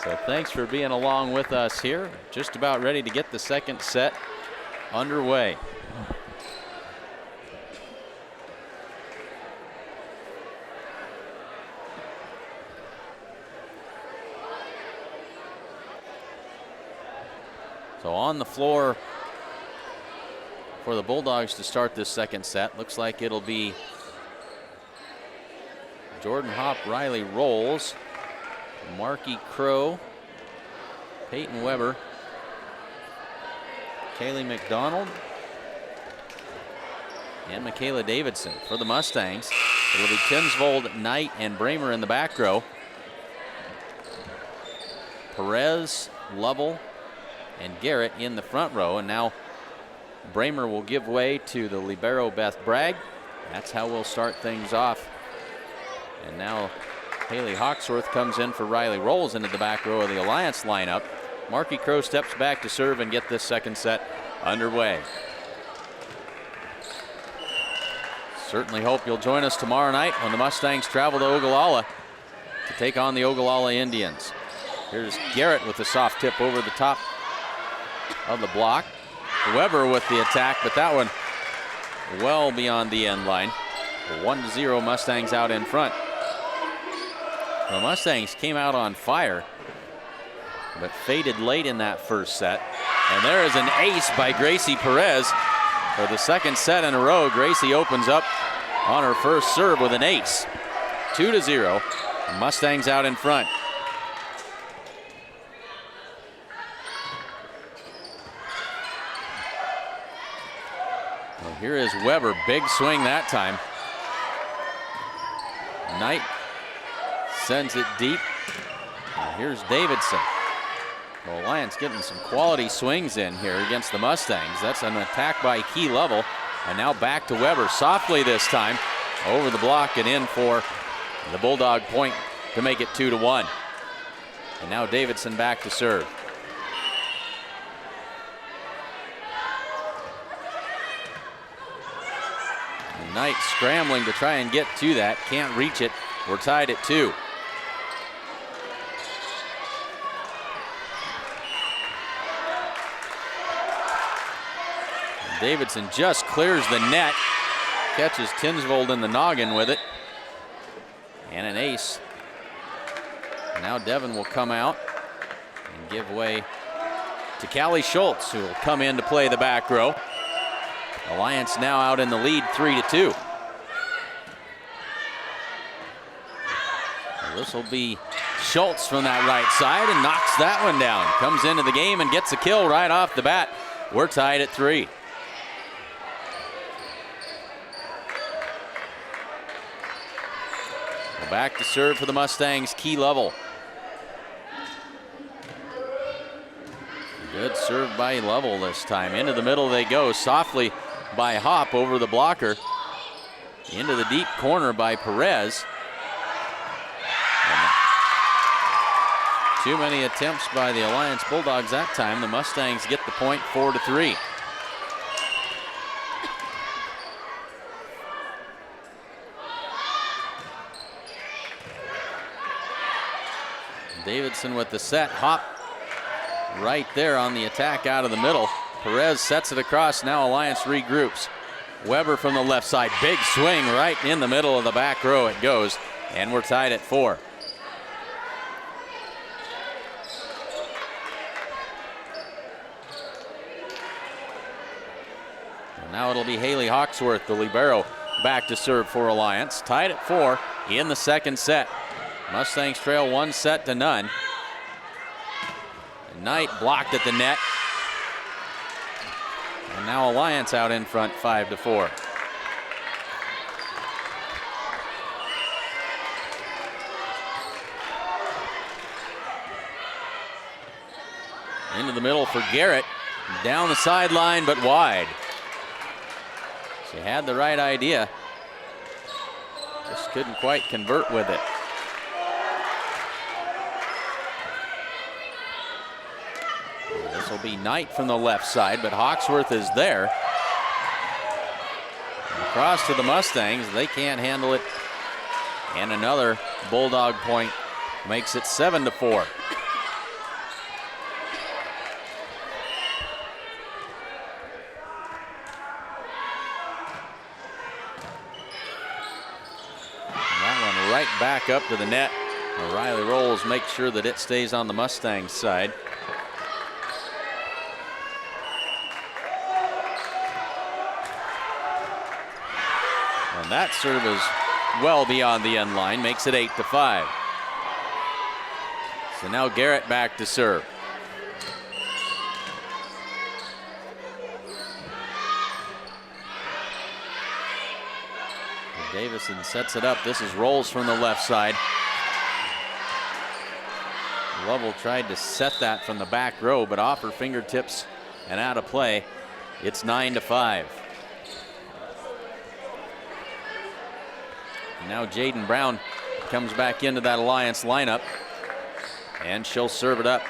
So thanks for being along with us here. Just about ready to get the second set underway. So on the floor for the Bulldogs to start this second set. Looks like it'll be Jordan Hopp, Riley Rolls, Marky Crow, Peyton Weber, Kaylee McDonald and Michaela Davidson. For the Mustangs, it'll be Tinsvold, Knight, and Bramer in the back row. Perez, Lovell, and Garrett in the front row. And now Bramer will give way to the libero Beth Bragg. That's how we'll start things off. And now Haley Hawksworth comes in for Riley Rolls into the back row of the Alliance lineup. Marky Crow steps back to serve and get this second set underway. Certainly hope you'll join us tomorrow night when the Mustangs travel to Ogallala to take on the Ogallala Indians. Here's Garrett with the soft tip over the top of the block. Weber with the attack, but that one well beyond the end line. 1-0 Mustangs out in front. The Mustangs came out on fire, but faded late in that first set. And there is an ace by Gracie Perez for the second set in a row. Gracie opens up on her first serve with an ace. 2-0. Mustangs out in front. Well, here is Weber. Big swing that time. Knight sends it deep. And here's Davidson. The Alliance getting some quality swings in here against the Mustangs. That's an attack by Key Lovell. And now back to Weber softly this time. Over the block and in for the Bulldog point to make it 2-1. And now Davidson back to serve. And Knight scrambling to try and get to that. Can't reach it. We're tied at 2. Davidson just clears the net, catches Tinsvold in the noggin with it, and an ace. Now Devon will come out and give way to Callie Schultz, who will come in to play the back row. Alliance now out in the lead 3-2. This will be Schultz from that right side and knocks that one down. Comes into the game and gets a kill right off the bat. We're tied at 3. Back to serve for the Mustangs, Key Lovell. Good serve by Lovell this time. Into the middle they go, softly by Hop over the blocker. Into the deep corner by Perez. And too many attempts by the Alliance Bulldogs that time. The Mustangs get the point 4-3. Davidson with the set. Hop right there on the attack out of the middle. Perez sets it across. Now Alliance regroups. Weber from the left side. Big swing right in the middle of the back row it goes. And we're tied at 4. And now it'll be Haley Hawksworth, the libero, back to serve for Alliance. Tied at 4 in the second set. Mustangs trail 1-0. Knight blocked at the net. And now Alliance out in front 5-4. Into the middle for Garrett. Down the sideline, but wide. She had the right idea. Just couldn't quite convert with it. This will be Knight from the left side, but Hawksworth is there. And across to the Mustangs, they can't handle it. And another Bulldog point makes it 7-4. Right back up to the net. Riley Rolls makes sure that it stays on the Mustangs side. And that serve is well beyond the end line, makes it 8-5. So now Garrett back to serve. Davison sets it up. This is Rolls from the left side. Lovell tried to set that from the back row, but off her fingertips and out of play. It's 9-5. Now Jaden Brown comes back into that Alliance lineup, and she'll serve it up.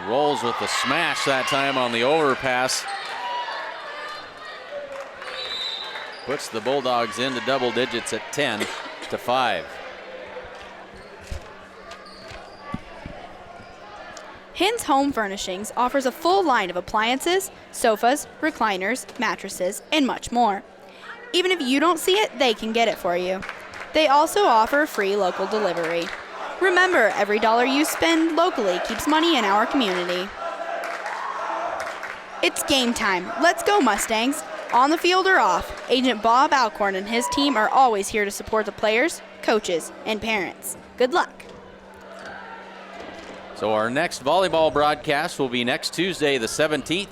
Rolls with the smash that time on the overpass. Puts the Bulldogs into double digits at 10-5. Hin's Home Furnishings offers a full line of appliances, sofas, recliners, mattresses, and much more. Even if you don't see it, they can get it for you. They also offer free local delivery. Remember, every dollar you spend locally keeps money in our community. It's game time. Let's go, Mustangs. On the field or off, Agent Bob Alcorn and his team are always here to support the players, coaches, and parents. Good luck. So our next volleyball broadcast will be next Tuesday, the 17th,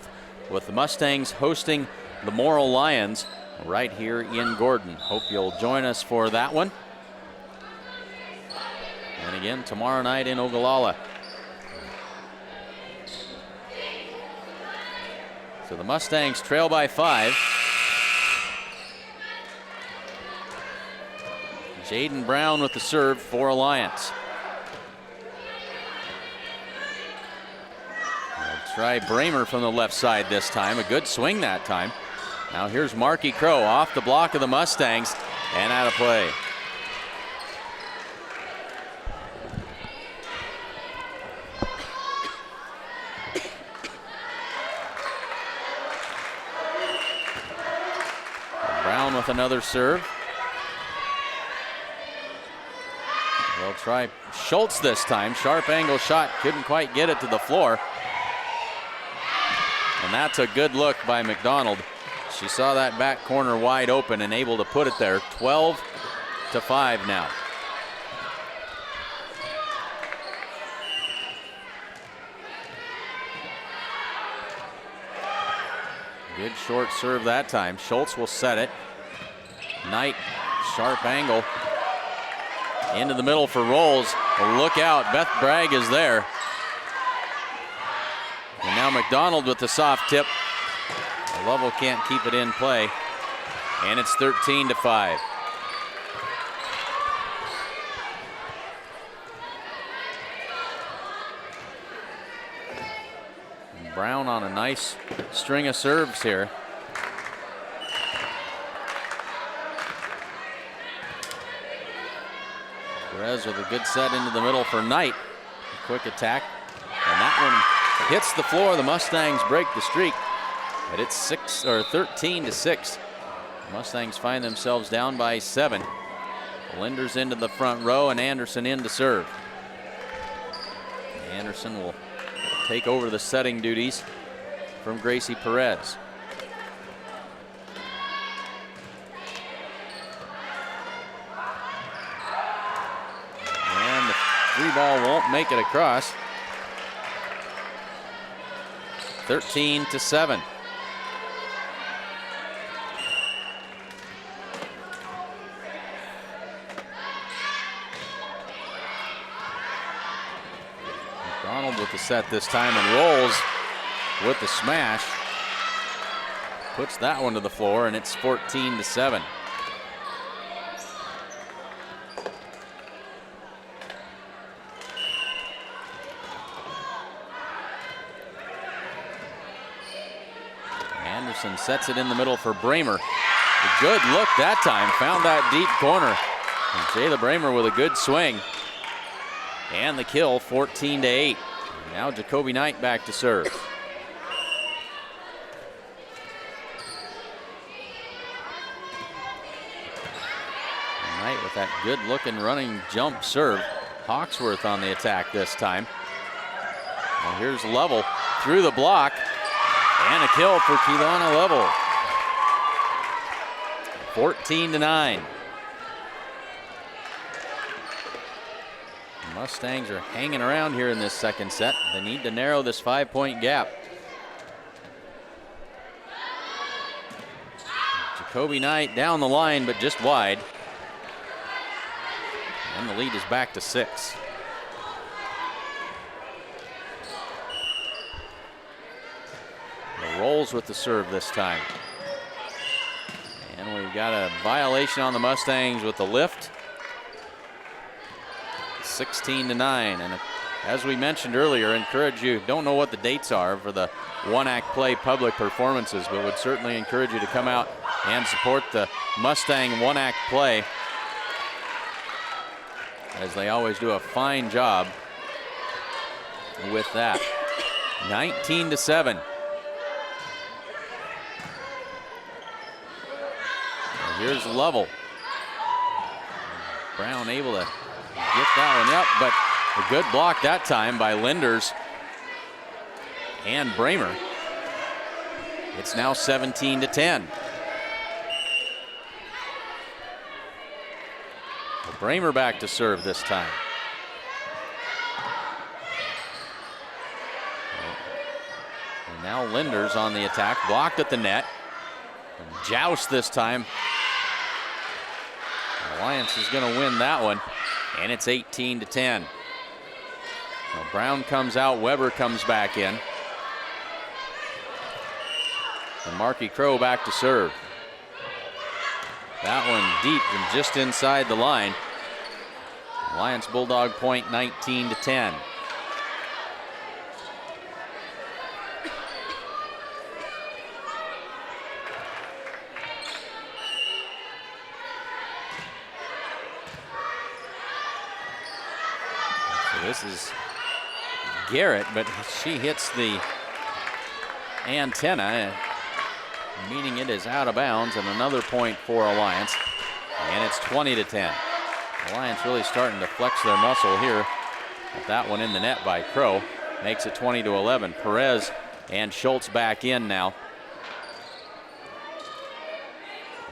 with the Mustangs hosting the Morrill Lions right here in Gordon. Hope you'll join us for that one. And again, tomorrow night in Ogallala. So the Mustangs trail by 5. Jaden Brown with the serve for Alliance. They'll try Bramer from the left side this time. A good swing that time. Now here's Marky Crow off the block of the Mustangs and out of play. Brown with another serve. They'll try Schultz this time. Sharp angle shot, couldn't quite get it to the floor. And that's a good look by McDonald. She saw that back corner wide open and able to put it there. 12-5 now. Good short serve that time. Schultz will set it. Knight, sharp angle. Into the middle for Rolls. Look out, Beth Bragg is there. And now McDonald with the soft tip. Lovell can't keep it in play. And it's 13-5. Brown on a nice string of serves here. Perez with a good set into the middle for Knight. A quick attack. And that one hits the floor. The Mustangs break the streak. But it's 13-6. The Mustangs find themselves down by 7. Linders into the front row and Anderson in to serve. Anderson will take over the setting duties from Gracie Perez. And the free ball won't make it across. 13-7. McDonald with the set this time and Rolls with the smash. Puts that one to the floor and it's 14-7. Anderson sets it in the middle for Bramer. A good look that time, found that deep corner. And Jayla Bramer with a good swing. And the kill, 14-8. Now Jacoby Knight back to serve. Knight with that good looking running jump serve. Hawksworth on the attack this time. Well, here's Lovell through the block. And a kill for Keelana Lovell. 14-9. Mustangs are hanging around here in this second set. They need to narrow this 5-point gap. Kobe Knight down the line, but just wide. And the lead is back to 6. The rolls with the serve this time. And we've got a violation on the Mustangs with the lift. 16-9. And as we mentioned earlier, encourage you, don't know what the dates are for the one-act play public performances, but would certainly encourage you to come out and support the Mustang one-act play, as they always do a fine job with that. 19-7. Here's Lovell. Brown able to get that one up, but a good block that time by Linders and Bramer. It's now 17-10. Bramer back to serve this time. And now Linders on the attack, blocked at the net. And Joust this time. Alliance is going to win that one, and it's 18-10. Well, Brown comes out, Weber comes back in. And Marky Crow back to serve. That one deep and just inside the line. Alliance Bulldog point, 19-10. So this is Garrett, but she hits the antenna, meaning it is out of bounds, and another point for Alliance, and it's 20-10. Alliance really starting to flex their muscle here. But that one in the net by Crow makes it 20-11. Perez and Schultz back in now.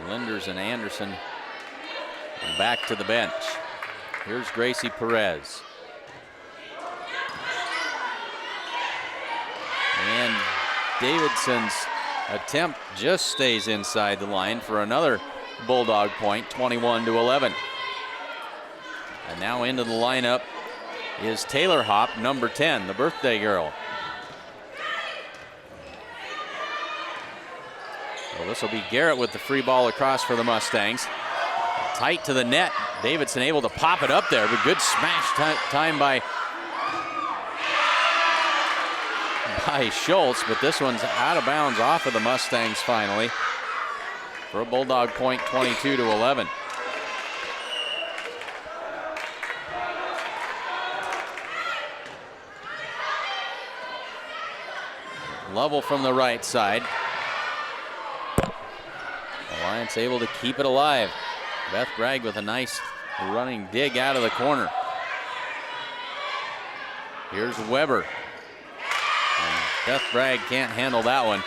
Linders and Anderson back to the bench. Here's Gracie Perez. And Davidson's attempt just stays inside the line for another Bulldog point, 21-11. And now into the lineup is Taylor Hopp, number 10, the birthday girl. Well, this will be Garrett with the free ball across for the Mustangs. Tight to the net. Davidson able to pop it up there, but good smash time by Schultz, but this one's out of bounds off of the Mustangs finally for a Bulldog point, 22-11. Lovell from the right side. Alliance able to keep it alive. Beth Bragg with a nice running dig out of the corner. Here's Weber. And Beth Bragg can't handle that one.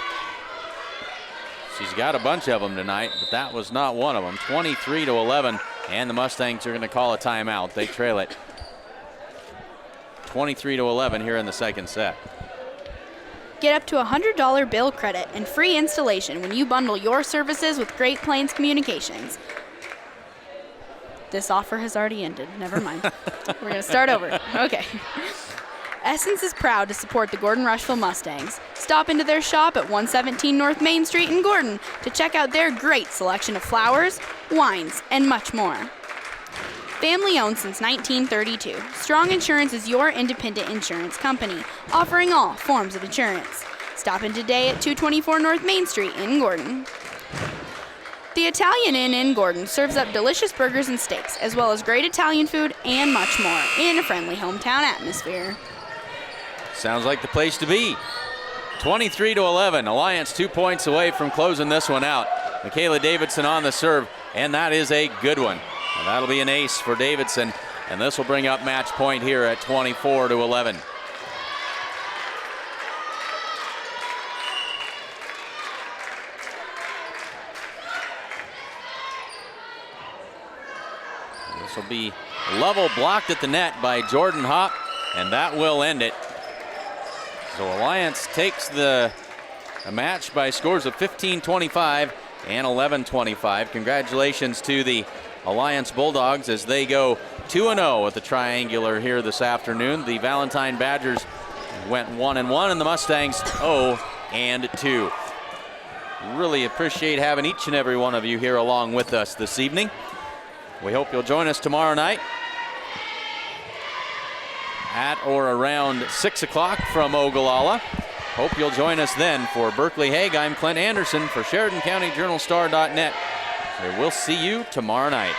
She's got a bunch of them tonight, but that was not one of them. 23-11, and the Mustangs are going to call a timeout. They trail it 23-11 here in the second set. Get up to a $100 bill credit and free installation when you bundle your services with Great Plains Communications. This offer has already ended. Never mind. We're going to start over. Okay. Essence is proud to support the Gordon-Rushville Mustangs. Stop into their shop at 117 North Main Street in Gordon to check out their great selection of flowers, wines, and much more. Family owned since 1932, Strong Insurance is your independent insurance company, offering all forms of insurance. Stop in today at 224 North Main Street in Gordon. The Italian Inn in Gordon serves up delicious burgers and steaks, as well as great Italian food and much more in a friendly hometown atmosphere. Sounds like the place to be. 23-11, Alliance 2 points away from closing this one out. Michaela Davidson on the serve, and that is a good one. And that'll be an ace for Davidson, and this will bring up match point here at 24-11. This will be Lovell blocked at the net by Jordan Hopp, and that will end it. So Alliance takes the match by scores of 15-25 and 11-25. Congratulations to the Alliance Bulldogs as they go 2-0 at the Triangular here this afternoon. The Valentine Badgers went 1-1 and the Mustangs 0-2. Really appreciate having each and every one of you here along with us this evening. We hope you'll join us tomorrow night at or around 6 o'clock from Ogallala. Hope you'll join us then. For Berkeley Hague, I'm Clint Anderson for SheridanCountyJournalStar.net. We'll see you tomorrow night.